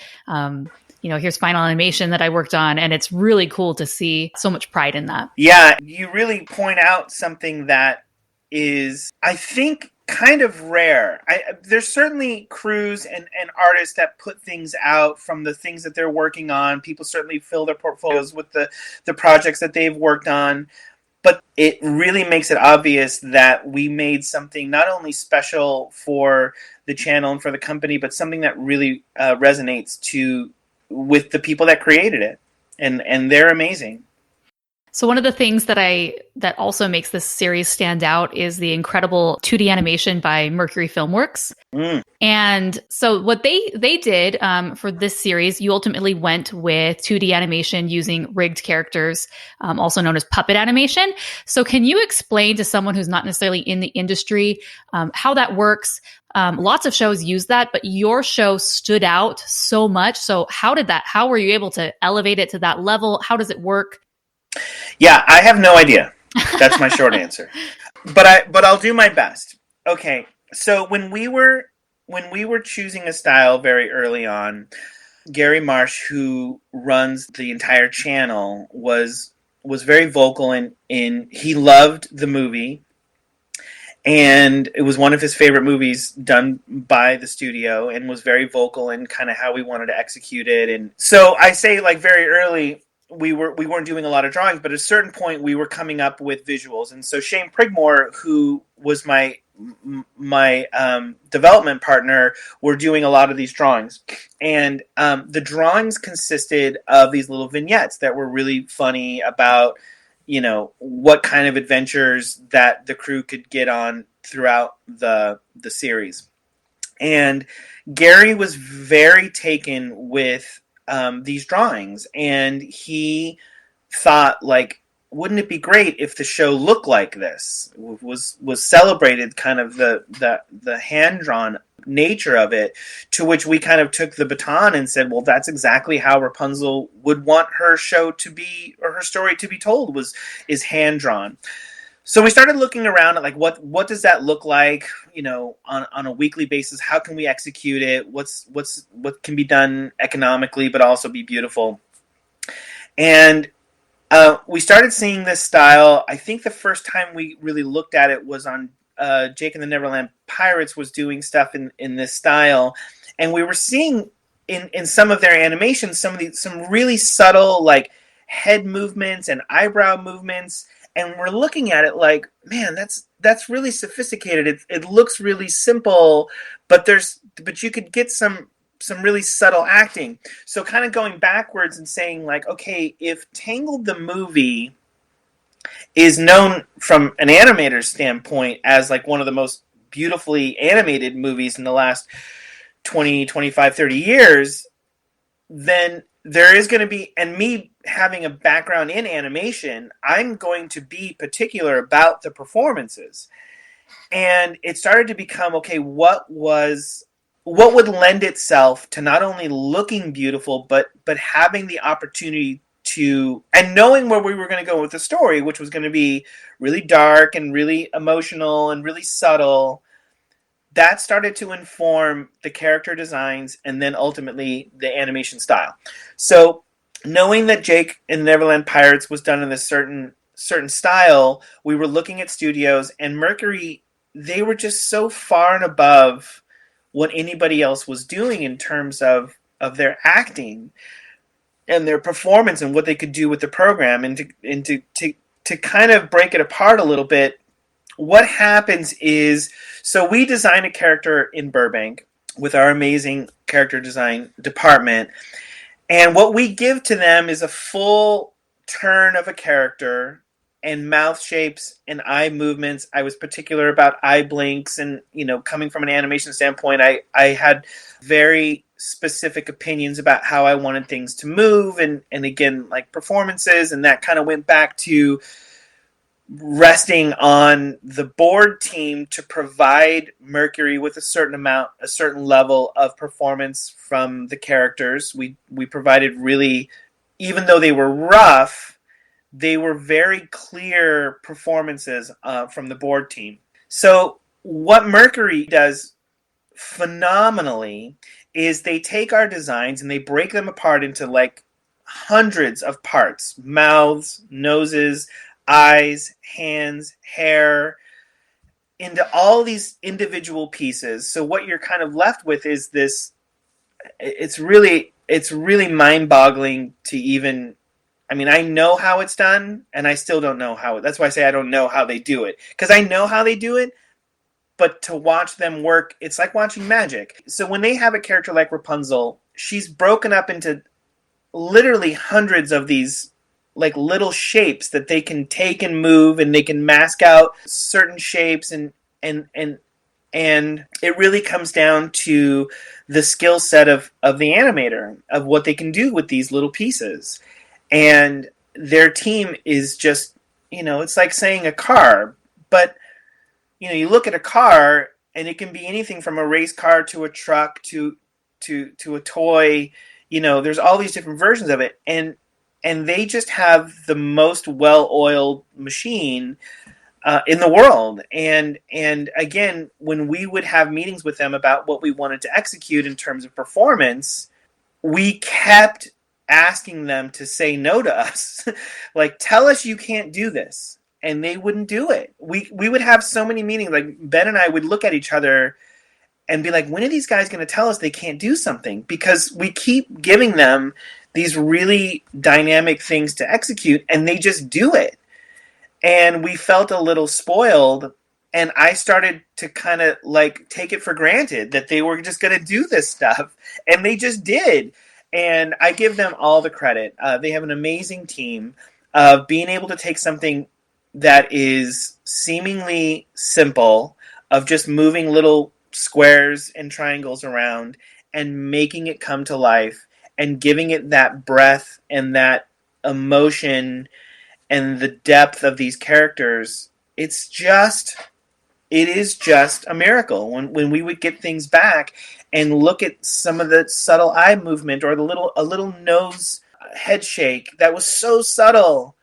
here's final animation that I worked on. And it's really cool to see so much pride in that. Yeah, you really point out something that is, I think, kind of rare. There's certainly crews and artists that put things out from the things that they're working on. People certainly fill their portfolios with the projects that they've worked on. But it really makes it obvious that we made something not only special for the channel and for the company, but something that really resonates with the people that created it. And they're amazing. So one of the things that also makes this series stand out is the incredible 2D animation by Mercury Filmworks. And so what they did for this series, you ultimately went with 2D animation using rigged characters, also known as puppet animation. So can you explain to someone who's not necessarily in the industry how that works? Lots of shows use that, but your show stood out so much. So how were you able to elevate it to that level? How does it work? Yeah, I have no idea. That's my short answer. But I'll do my best. Okay. So when we were choosing a style very early on, Gary Marsh, who runs the entire channel, was very vocal in he loved the movie, and it was one of his favorite movies done by the studio, and was very vocal in kind of how we wanted to execute it. And so I say, like, very early, we weren't doing a lot of drawings, but at a certain point we were coming up with visuals. And so Shane Prigmore, who was my development partner, were doing a lot of these drawings. And the drawings consisted of these little vignettes that were really funny about, what kind of adventures that the crew could get on throughout the series. And Gary was very taken with these drawings, and he thought, like, wouldn't it be great if the show looked like this? Was celebrated kind of the hand-drawn nature of it, to which we kind of took the baton and said, well, that's exactly how Rapunzel would want her show to be, or her story to be told, is hand-drawn. So we started looking around at, like, what does that look like, on a weekly basis? How can we execute it? What can be done economically but also be beautiful? And we started seeing this style. I think the first time we really looked at it was on Jake and the Neverland Pirates was doing stuff in this style, and we were seeing in some of their animations some really subtle, like, head movements and eyebrow movements. And we're looking at it like, man, that's really sophisticated. It looks really simple, but you could get some really subtle acting. So kind of going backwards and saying, like, okay, if Tangled the movie is known from an animator's standpoint as, like, one of the most beautifully animated movies in the last 20, 25, 30 years, then there is going to be, and me having a background in animation, I'm going to be particular about the performances. And it started to become, okay, what would lend itself to not only looking beautiful, but having the opportunity to, and knowing where we were going to go with the story, which was going to be really dark and really emotional and really subtle. That started to inform the character designs and then ultimately the animation style. So knowing that Jake and Neverland Pirates was done in this certain style, we were looking at studios, and Mercury, they were just so far and above what anybody else was doing in terms of their acting and their performance and what they could do with the program. And to kind of break it apart a little bit, what happens is, so we design a character in Burbank, with our amazing character design department. And what we give to them is a full turn of a character and mouth shapes and eye movements. I was particular about eye blinks, and coming from an animation standpoint, I had very specific opinions about how I wanted things to move, and again, like performances, and that kind of went back to resting on the board team to provide Mercury with a certain level of performance from the characters. We provided really, even though they were rough, they were very clear performances from the board team. So what Mercury does phenomenally is they take our designs and they break them apart into like hundreds of parts: mouths, noses, eyes, hands, hair, into all these individual pieces. So what you're kind of left with is this. It's really mind-boggling to even. I mean, I know how it's done, and I still don't know how. That's why I say I don't know how they do it, because I know how they do it, but to watch them work, it's like watching magic. So when they have a character like Rapunzel, she's broken up into literally hundreds of these like little shapes that they can take and move, and they can mask out certain shapes, and it really comes down to the skill set of the animator, of what they can do with these little pieces. And their team is just, it's like saying a car, but you look at a car and it can be anything from a race car to a truck to a toy. There's all these different versions of it, and they just have the most well-oiled machine in the world. And again, when we would have meetings with them about what we wanted to execute in terms of performance, we kept asking them to say no to us. Like, tell us you can't do this. And they wouldn't do it. We would have so many meetings. Like, Ben and I would look at each other and be like, when are these guys going to tell us they can't do something? Because we keep giving them these really dynamic things to execute, and they just do it. And we felt a little spoiled, and I started to kind of like take it for granted that they were just going to do this stuff, and they just did. And I give them all the credit. They have an amazing team of being able to take something that is seemingly simple, of just moving little squares and triangles around and making it come to life, and giving it that breath and that emotion and the depth of these characters. It is just a miracle when we would get things back and look at some of the subtle eye movement, or a little nose head shake that was so subtle.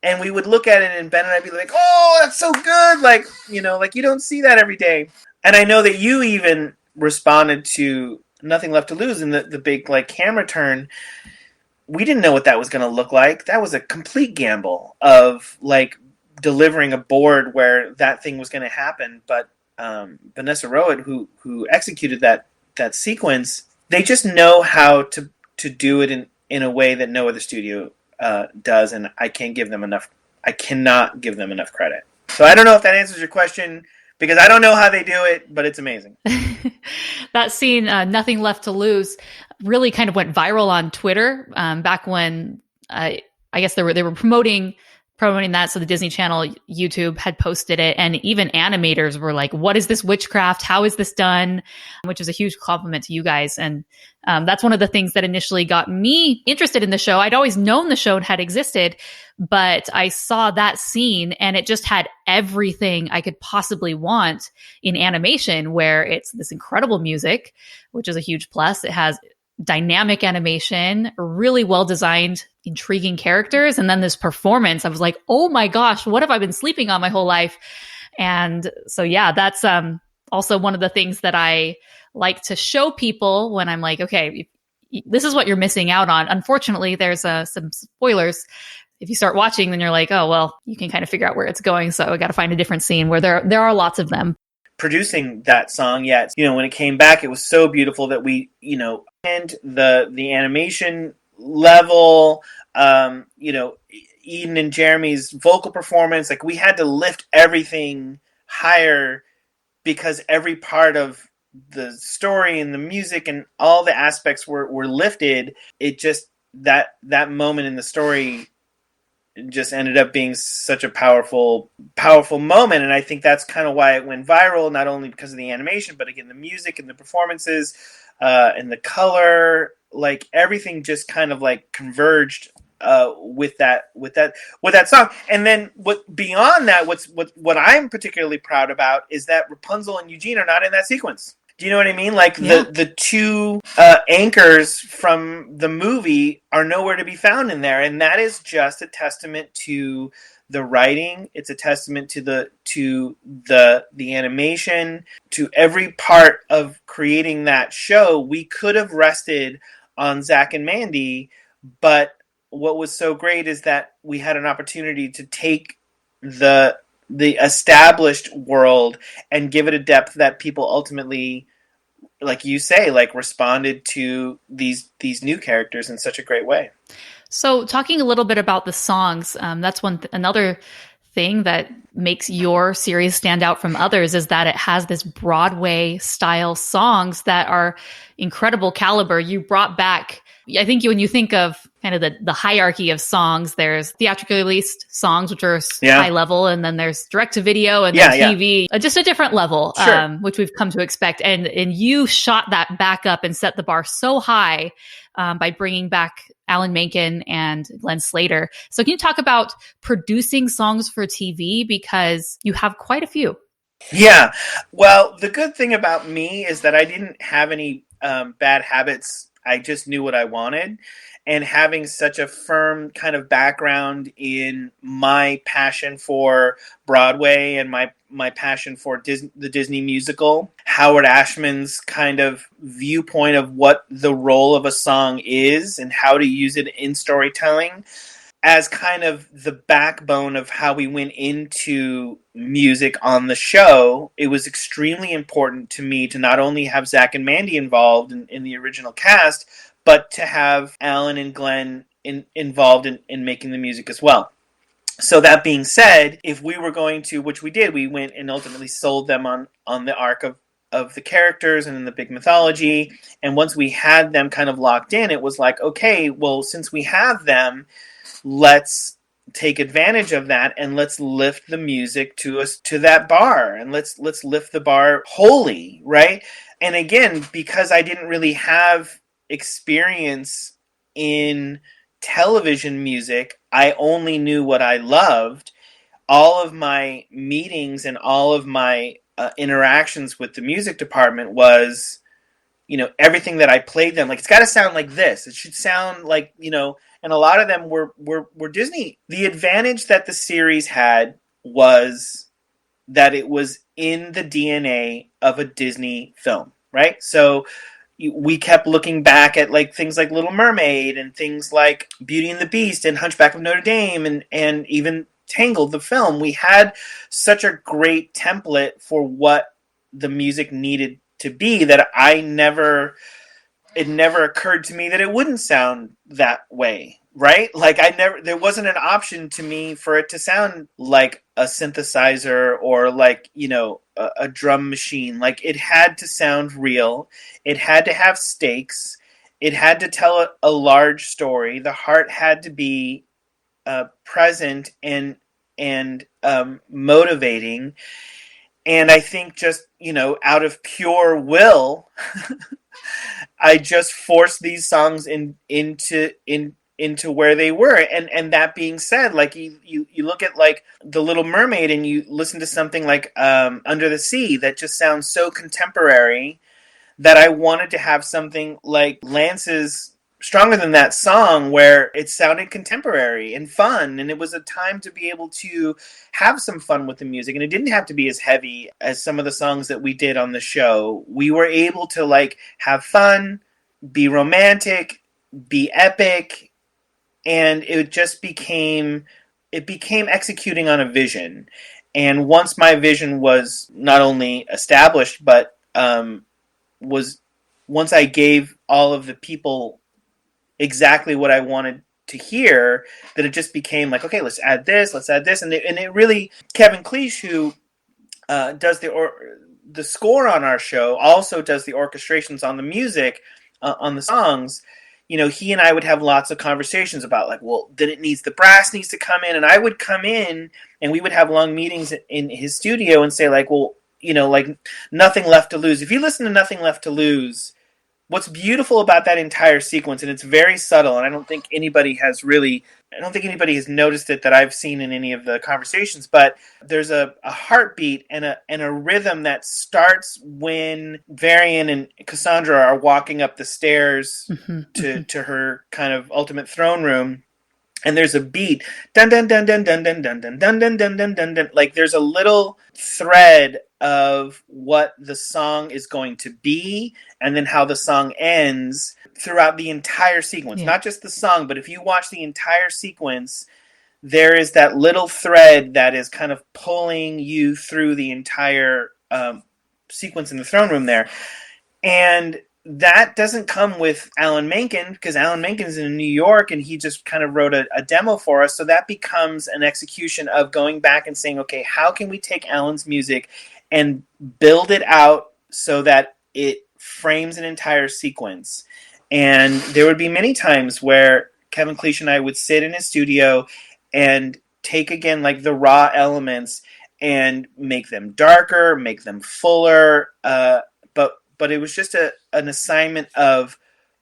And we would look at it, and Ben and I'd be like, oh, that's so good. Like, like you don't see that every day. And I know that you even responded to Nothing Left to Lose in the big like camera turn. We didn't know what that was going to look like. That was a complete gamble of like delivering a board where that thing was going to happen. But Vanessa Rowan, who executed that sequence, they just know how to do it in a way that no other studio does, and I cannot give them enough credit. So I don't know if that answers your question, because I don't know how they do it, but it's amazing. That scene, Nothing Left to Lose, really kind of went viral on Twitter back when I guess they were promoting that. So the Disney Channel YouTube had posted it, and even animators were like, what is this witchcraft? How is this done? Which is a huge compliment to you guys. And that's one of the things that initially got me interested in the show. I'd always known the show had existed, but I saw that scene and it just had everything I could possibly want in animation, where it's this incredible music, which is a huge plus. It has dynamic animation, really well-designed, intriguing characters, and then this performance. I was like, oh my gosh, what have I been sleeping on my whole life? And so, yeah, that's also one of the things that I like to show people when I'm like, okay, this is what you're missing out on. Unfortunately, there's some spoilers. If you start watching, then you're like, oh, well, you can kind of figure out where it's going. So I got to find a different scene, where there are lots of them. Producing that song, yeah, when it came back, it was so beautiful that we, and the animation level, Eden and Jeremy's vocal performance, like we had to lift everything higher, because every part of the story and the music and all the aspects were lifted, it just that moment in the story just ended up being such a powerful moment. And I think that's kind of why it went viral, not only because of the animation, but again the music and the performances, and the color, like everything just kind of like converged with that song. And then beyond that, what I'm particularly proud about is that Rapunzel and Eugene are not in that sequence. Do you know what I mean? Like the two anchors from the movie are nowhere to be found in there, and that is just a testament to the writing. It's a testament to the animation, to every part of creating that show. We could have rested on Zach and Mandy, but what was so great is that we had an opportunity to take the established world and give it a depth that people ultimately, like you say, like responded to these new characters in such a great way. So talking a little bit about the songs, that's another thing that makes your series stand out from others is that it has this Broadway style songs that are incredible caliber. You brought back, I think when you think of kind of the hierarchy of songs, there's theatrically released songs, which are high level, and then there's direct to video and then TV, just a different level, which we've come to expect. And you shot that back up and set the bar so high by bringing back Alan Menken and Glenn Slater. So can you talk about producing songs for TV? Because you have quite a few. Yeah. Well, the good thing about me is that I didn't have any bad habits. I just knew what I wanted. And having such a firm kind of background in my passion for Broadway and my passion for the Disney musical, Howard Ashman's kind of viewpoint of what the role of a song is and how to use it in storytelling as kind of the backbone of how we went into music on the show, it was extremely important to me to not only have Zach and Mandy involved in the original cast, but to have Alan and Glenn involved in making the music as well. So that being said, if we were going to, which we did, we went and ultimately sold them on the arc of the characters and in the big mythology. And once we had them kind of locked in, it was like, okay, well, since we have them, let's take advantage of that and let's lift the music to that bar, and let's lift the bar wholly, right? And again, because I didn't really have experience in television music, I only knew what I loved. All of my meetings and all of my interactions with the music department was, everything that I played them, like, it's got to sound like this. It should sound like, and a lot of them were Disney. The advantage that the series had was that it was in the DNA of a Disney film, right? So we kept looking back at like things like Little Mermaid and things like Beauty and the Beast and Hunchback of Notre Dame and even Tangled, the film. We had such a great template for what the music needed to be that it never occurred to me that it wouldn't sound that way, right? Like there wasn't an option to me for it to sound like a synthesizer or like, a drum machine. Like, it had to sound real. It had to have stakes. It had to tell a large story. The heart had to be present and motivating. And I think just, out of pure will, I just forced these songs into where they were. And that being said, like you look at like The Little Mermaid and you listen to something like Under the Sea that just sounds so contemporary that I wanted to have something like Lance's Stronger Than That song where it sounded contemporary and fun, and it was a time to be able to have some fun with the music, and it didn't have to be as heavy as some of the songs that we did on the show. We were able to like have fun, be romantic, be epic, and it just became executing on a vision. And once my vision was not only established, but once I gave all of the people exactly what I wanted to hear, that it just became like, okay, let's add this, and it really, Kevin Cleese, who does the score on our show also does the orchestrations on the music, on the songs, he and I would have lots of conversations about like, well, then the brass needs to come in, and I would come in and we would have long meetings in his studio and say like, well, like Nothing Left to Lose. If you listen to Nothing Left to Lose, what's beautiful about that entire sequence, and it's very subtle, and I don't think anybody has noticed it that I've seen in any of the conversations, but there's a heartbeat and a rhythm that starts when Varian and Cassandra are walking up the stairs to her kind of ultimate throne room. And there's a beat, dun dun dun dun dun dun dun dun dun dun dun dun dun dun. Like there's a little thread of what the song is going to be, and then how the song ends throughout the entire sequence. Yeah. Not just the song, but if you watch the entire sequence, there is that little thread that is kind of pulling you through the entire sequence in the throne room there. And that doesn't come with Alan Menken, because Alan Menken's in New York and he just kind of wrote a demo for us. So that becomes an execution of going back and saying, okay, how can we take Alan's music and build it out so that it frames an entire sequence? And there would be many times where Kevin Cleach and I would sit in his studio and take again like the raw elements and make them darker, make them fuller, but it was just an assignment of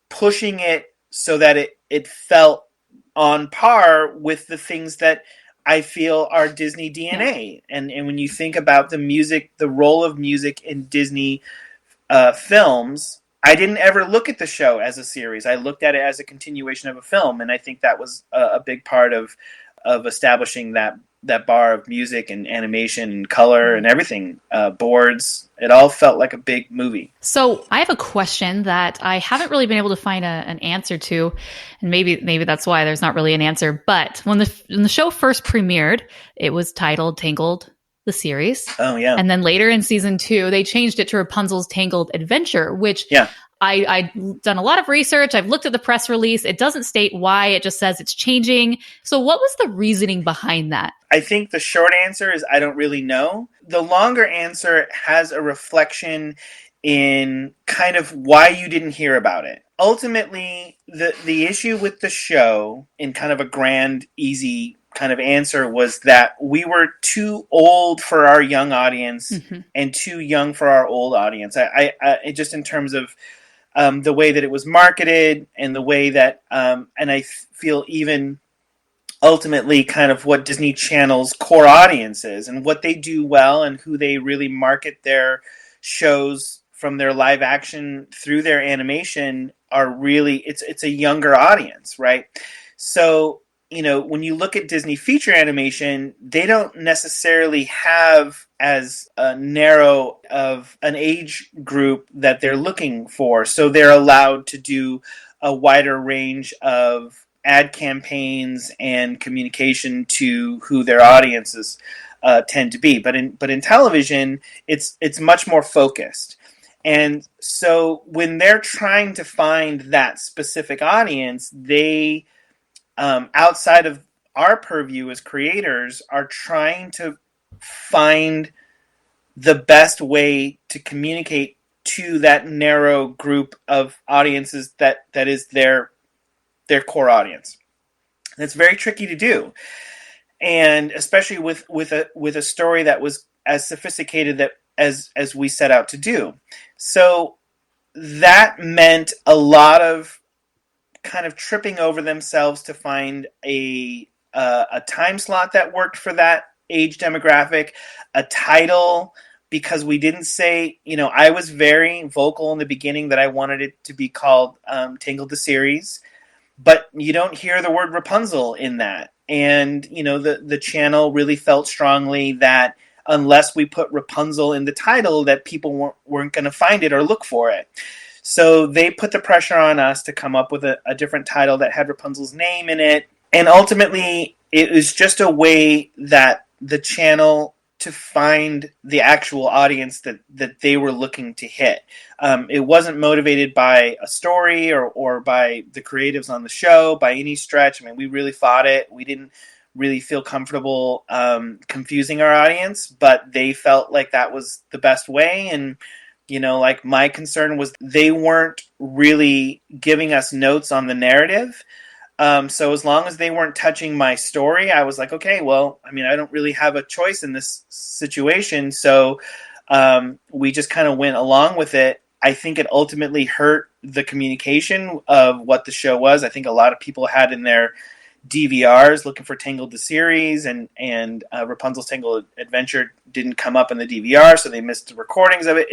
pushing it so that it felt on par with the things that I feel are Disney DNA. Yeah. And when you think about the music, the role of music in Disney films, I didn't ever look at the show as a series. I looked at it as a continuation of a film, and I think that was a big part of establishing that bar of music and animation and color and everything, boards. It all felt like a big movie. So I have a question that I haven't really been able to find an answer to, and maybe that's why there's not really an answer. But when the show first premiered, it was titled Tangled, the series. Oh, yeah. And then later in season 2, they changed it to Rapunzel's Tangled Adventure, which I've done a lot of research. I've looked at the press release. It doesn't state why. It just says it's changing. So what was the reasoning behind that? I think the short answer is I don't really know. The longer answer has a reflection in kind of why you didn't hear about it. Ultimately, the issue with the show, in kind of a grand, easy kind of answer, was that we were too old for our young audience and too young for our old audience. I just in terms of the way that it was marketed and the way that, and I feel even ultimately kind of what Disney Channel's core audience is and what they do well and who they really market their shows from their live action through their animation are really, it's a younger audience, right? So, when you look at Disney feature animation, they don't necessarily have as narrow of an age group that they're looking for. So they're allowed to do a wider range of ad campaigns and communication to who their audiences tend to be. But in television, it's much more focused. And so when they're trying to find that specific audience, they, outside of our purview as creators, are trying to find the best way to communicate to that narrow group of audiences that is their core audience. And it's very tricky to do. And especially with a story that was as sophisticated as we set out to do. So that meant a lot of kind of tripping over themselves to find a time slot that worked for that age demographic, a title, because we didn't say, I was very vocal in the beginning that I wanted it to be called Tangled the Series, but you don't hear the word Rapunzel in that. And, the channel really felt strongly that unless we put Rapunzel in the title, that people weren't going to find it or look for it. So they put the pressure on us to come up with a different title that had Rapunzel's name in it. And ultimately, it was just a way that the channel to find the actual audience that they were looking to hit. It wasn't motivated by a story or by the creatives on the show by any stretch. I mean, we really fought it. We didn't really feel comfortable confusing our audience, but they felt like that was the best way. And, like my concern was they weren't really giving us notes on the narrative. So as long as they weren't touching my story, I was like, okay, well, I mean, I don't really have a choice in this situation. So we just kind of went along with it. I think it ultimately hurt the communication of what the show was. I think a lot of people had in their DVRs looking for Tangled the series, and Rapunzel's Tangled Adventure didn't come up in the DVR, so they missed the recordings of it.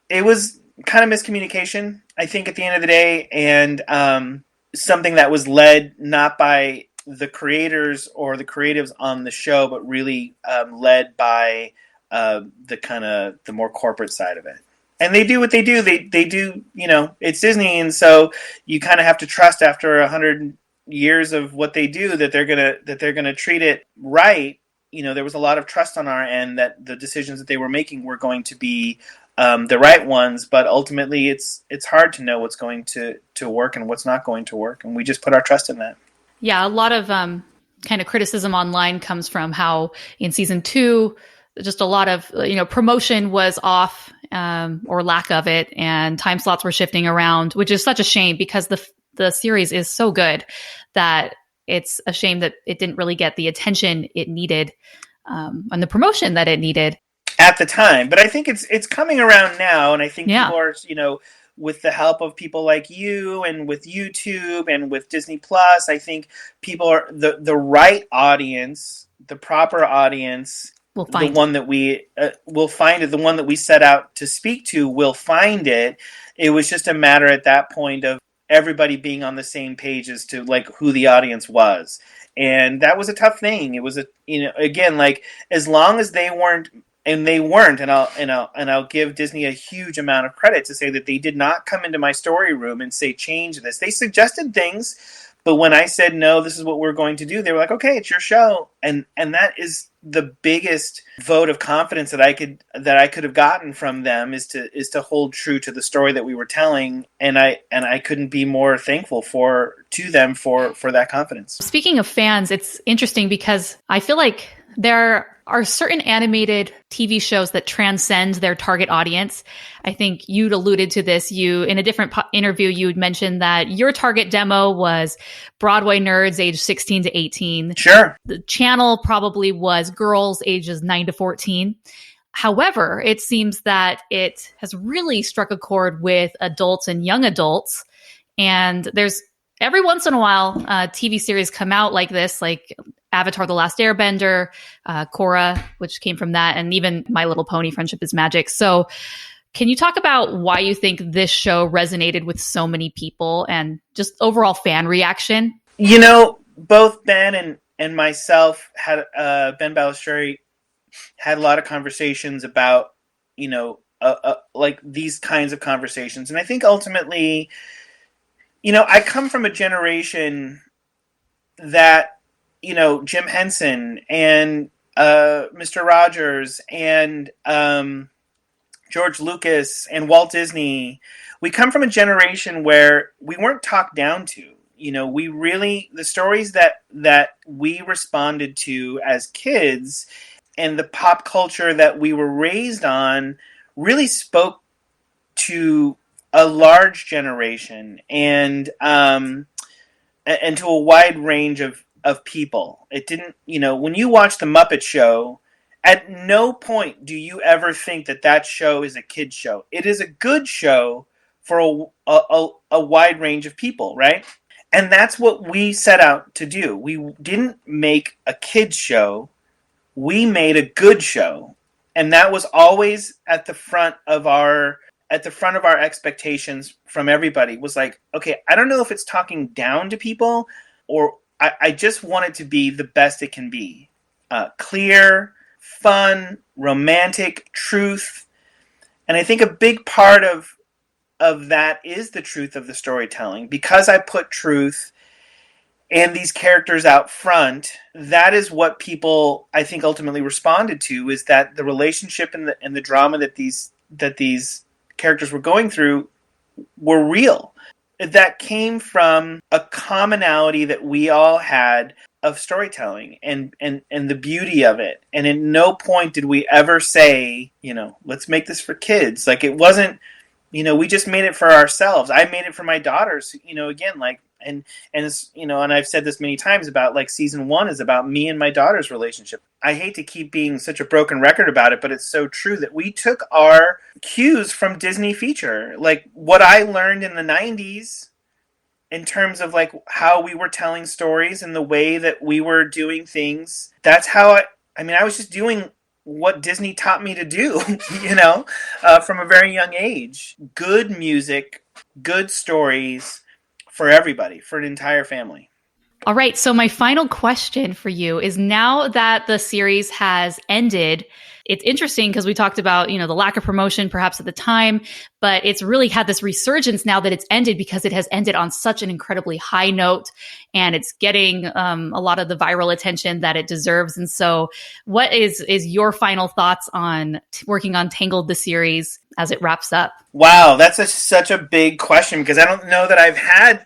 It was kind of miscommunication, I think, at the end of the day, and something that was led not by the creators or the creatives on the show, but really led by the more corporate side of it. And they do what they do. They do, it's Disney, and so you kind of have to trust after 100 years of what they do that they're gonna treat it right. There was a lot of trust on our end that the decisions that they were making were going to be the right ones, but ultimately it's hard to know what's going to work and what's not going to work, and we just put our trust in that. Yeah, a lot of kind of criticism online comes from how in season 2, just a lot of promotion was off, or lack of it, and time slots were shifting around, which is such a shame because the series is so good that it's a shame that it didn't really get the attention it needed, and the promotion that it needed at the time. But I think it's coming around now, and I think people are, with the help of people like you and with YouTube and with Disney Plus, I think people are the right audience, the proper audience. We'll find the one that we will find it. The one that we set out to speak to will find it. It was just a matter at that point of everybody being on the same page as to like who the audience was, and that was a tough thing. It was again, like as long as they weren't, and I'll give Disney a huge amount of credit to say that they did not come into my story room and say change this. They suggested things, but when I said no, this is what we're going to do, they were like, okay, it's your show, and that is the biggest vote of confidence that I could have gotten from them is to hold true to the story that we were telling, and I couldn't be more thankful to them for that confidence. Speaking of fans, it's interesting because I feel like there are certain animated TV shows that transcend their target audience. I think you'd alluded to this. In a different interview, you had mentioned that your target demo was Broadway nerds age 16 to 18. Sure. The channel probably was girls ages 9 to 14. However, it seems that it has really struck a chord with adults and young adults. And there's every once in a while, TV series come out like this, like Avatar: The Last Airbender, Korra, which came from that, and even My Little Pony: Friendship is Magic. So can you talk about why you think this show resonated with so many people and just overall fan reaction? Both Ben and myself had Ben Balistreri had a lot of conversations about, like these kinds of conversations. And I think ultimately, I come from a generation that, Jim Henson and Mr. Rogers and George Lucas and Walt Disney, we come from a generation where we weren't talked down to. We really, the stories that we responded to as kids and the pop culture that we were raised on really spoke to a large generation and to a wide range of people. It didn't, when you watch The Muppet Show, at no point do you ever think that show is a kid's show. It is a good show for a wide range of people, right? And that's what we set out to do. We didn't make a kid's show. We made a good show. And that was always at the front of our expectations from everybody. Was like, okay, I don't know if it's talking down to people or I just want it to be the best it can be. Clear, fun, romantic, truth. And I think a big part of that is the truth of the storytelling. Because I put truth and these characters out front, that is what people, I think, ultimately responded to, is that the relationship and the drama that these characters were going through were real. That came from a commonality that we all had of storytelling and the beauty of it. And at no point did we ever say, let's make this for kids. Like, it wasn't, we just made it for ourselves. I made it for my daughters, again, like, and it's, and I've said this many times about, like, season 1 is about me and my daughter's relationship. I hate to keep being such a broken record about it, but it's so true that we took our cues from Disney feature. Like, what I learned in the 90s in terms of, like, how we were telling stories and the way that we were doing things, that's how I was just doing what Disney taught me to do, from a very young age. Good music, good stories for everybody, for an entire family. All right. So my final question for you is, now that the series has ended, it's interesting because we talked about, the lack of promotion perhaps at the time, but it's really had this resurgence now that it's ended, because it has ended on such an incredibly high note, and it's getting a lot of the viral attention that it deserves. And so what is your final thoughts on working on Tangled, the series, as it wraps up? Wow, that's such a big question, because I don't know that I've had...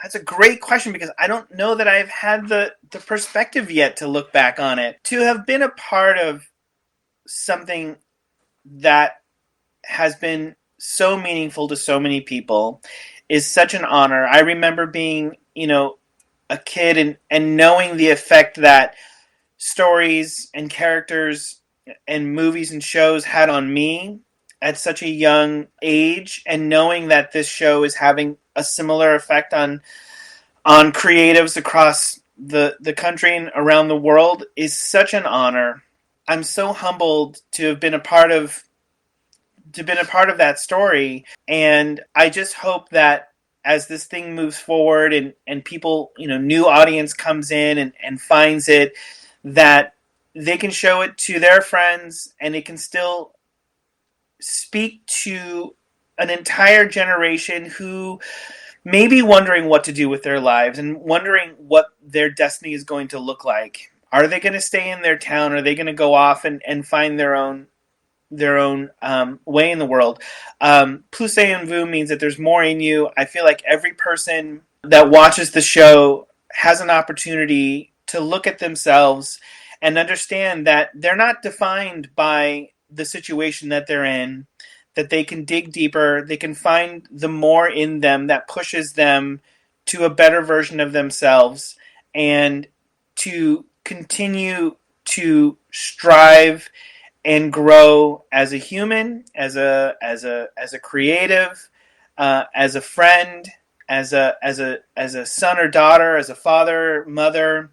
That's a great question, because I don't know that I've had the perspective yet to look back on it. To have been a part of something that has been so meaningful to so many people is such an honor. I remember being, a kid and knowing the effect that stories and characters and movies and shows had on me at such a young age, and knowing that this show is having a similar effect on creatives across the country and around the world is such an honor. I'm so humbled to have been a part of that story, and I just hope that as this thing moves forward and people, new audience comes in and finds it, that they can show it to their friends, and it can still speak to an entire generation who may be wondering what to do with their lives and wondering what their destiny is going to look like. Are they going to stay in their town? Are they going to go off and find their own way in the world? Plus en vous means that there's more in you. I feel like every person that watches the show has an opportunity to look at themselves and understand that they're not defined by the situation that they're in, that they can dig deeper, they can find the more in them that pushes them to a better version of themselves, and to continue to strive and grow as a human, as a creative, as a friend, as a son or daughter, as a father, mother.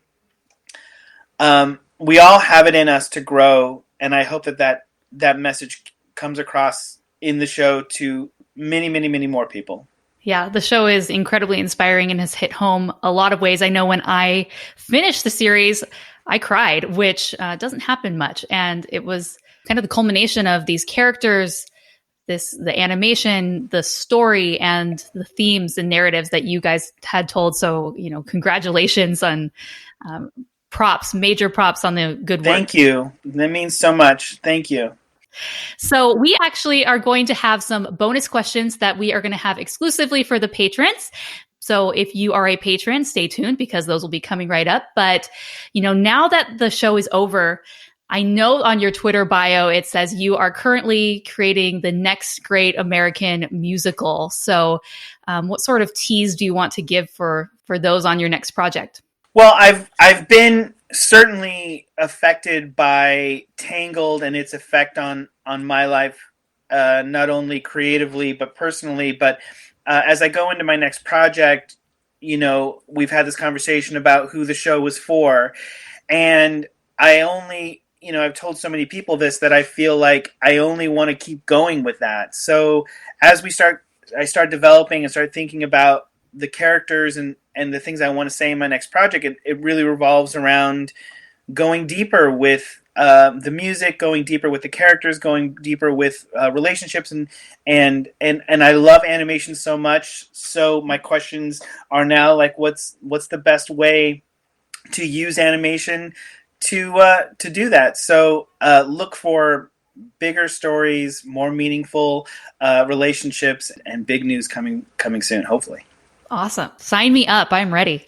We all have it in us to grow, and I hope that message comes across in the show to many, many, many more people. Yeah, the show is incredibly inspiring and has hit home a lot of ways. I know when I finished the series, I cried, which doesn't happen much. And it was kind of the culmination of these characters, the animation, the story, and the themes and narratives that you guys had told. So, congratulations on major props on the good work. Thank you. That means so much. Thank you. So we actually are going to have some bonus questions that we are going to have exclusively for the patrons. So if you are a patron, stay tuned, because those will be coming right up. But, now that the show is over, I know on your Twitter bio, it says you are currently creating the next great American musical. So what sort of tease do you want to give for those on your next project? Well, I've been certainly affected by Tangled and its effect on my life, not only creatively but personally. But as I go into my next project, we've had this conversation about who the show was for, and I've told so many people this, that I feel like I only want to keep going with that. So as I start developing and start thinking about the characters and the things I want to say in my next project, it really revolves around going deeper with the music, going deeper with the characters, going deeper with relationships, and I love animation so much. So my questions are now like, what's the best way to use animation to do that? So look for bigger stories, more meaningful relationships, and big news coming soon, hopefully. Awesome. Sign me up. I'm ready.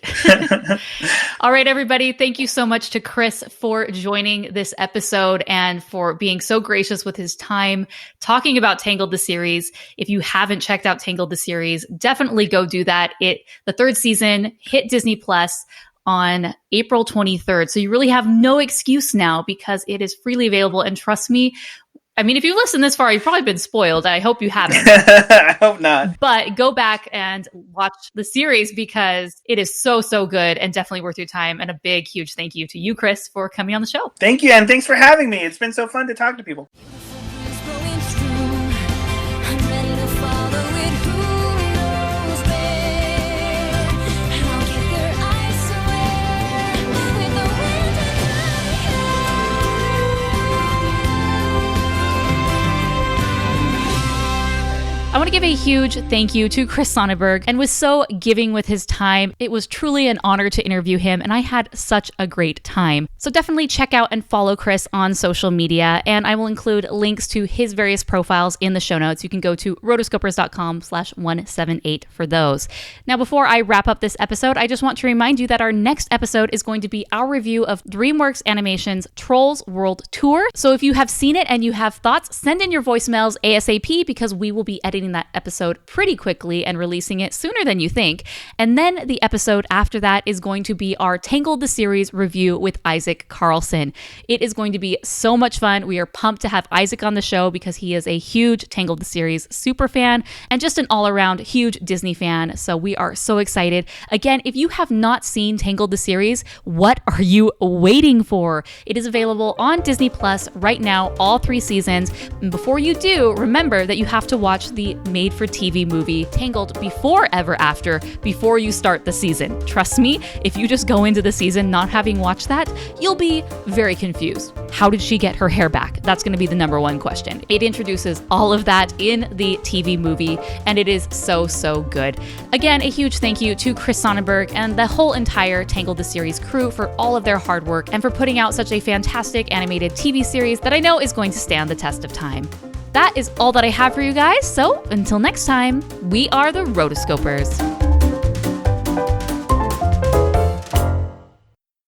All right, everybody. Thank you so much to Chris for joining this episode and for being so gracious with his time talking about Tangled the series. If you haven't checked out Tangled the series, definitely go do that. The third season hit Disney Plus on April 23rd. So you really have no excuse now because it is freely available. And trust me, I mean, if you've listened this far, you've probably been spoiled. I hope you haven't. I hope not. But go back and watch the series because it is so, so good and definitely worth your time. And a big, huge thank you to you, Chris, for coming on the show. Thank you. And thanks for having me. It's been so fun to talk to people. I want to give a huge thank you to Chris Sonnenburg and was so giving with his time. It was truly an honor to interview him and I had such a great time. So definitely check out and follow Chris on social media and I will include links to his various profiles in the show notes. You can go to rotoscopers.com/178 for those. Now, before I wrap up this episode, I just want to remind you that our next episode is going to be our review of DreamWorks Animation's Trolls World Tour. So if you have seen it and you have thoughts, send in your voicemails ASAP because we will be editing that episode pretty quickly and releasing it sooner than you think. And then the episode after that is going to be our Tangled the series review with Isaac Carlson. It is going to be so much fun. We are pumped to have Isaac on the show because he is a huge Tangled the series super fan and just an all-around huge Disney fan. So we are so excited. Again, if you have not seen Tangled the series, what are you waiting for? It is available on Disney Plus right now, all 3 seasons. And before you do, remember that you have to watch the made-for-TV movie Tangled before Ever After before you start the season. Trust me, if you just go into the season not having watched that, you'll be very confused. How did she get her hair back? That's going to be the number one question. It introduces all of that in the TV movie, and it is so, so good. Again, a huge thank you to Chris Sonnenburg and the whole entire Tangled the series crew for all of their hard work and for putting out such a fantastic animated TV series that I know is going to stand the test of time. That is all that I have for you guys. So until next time, we are the Rotoscopers.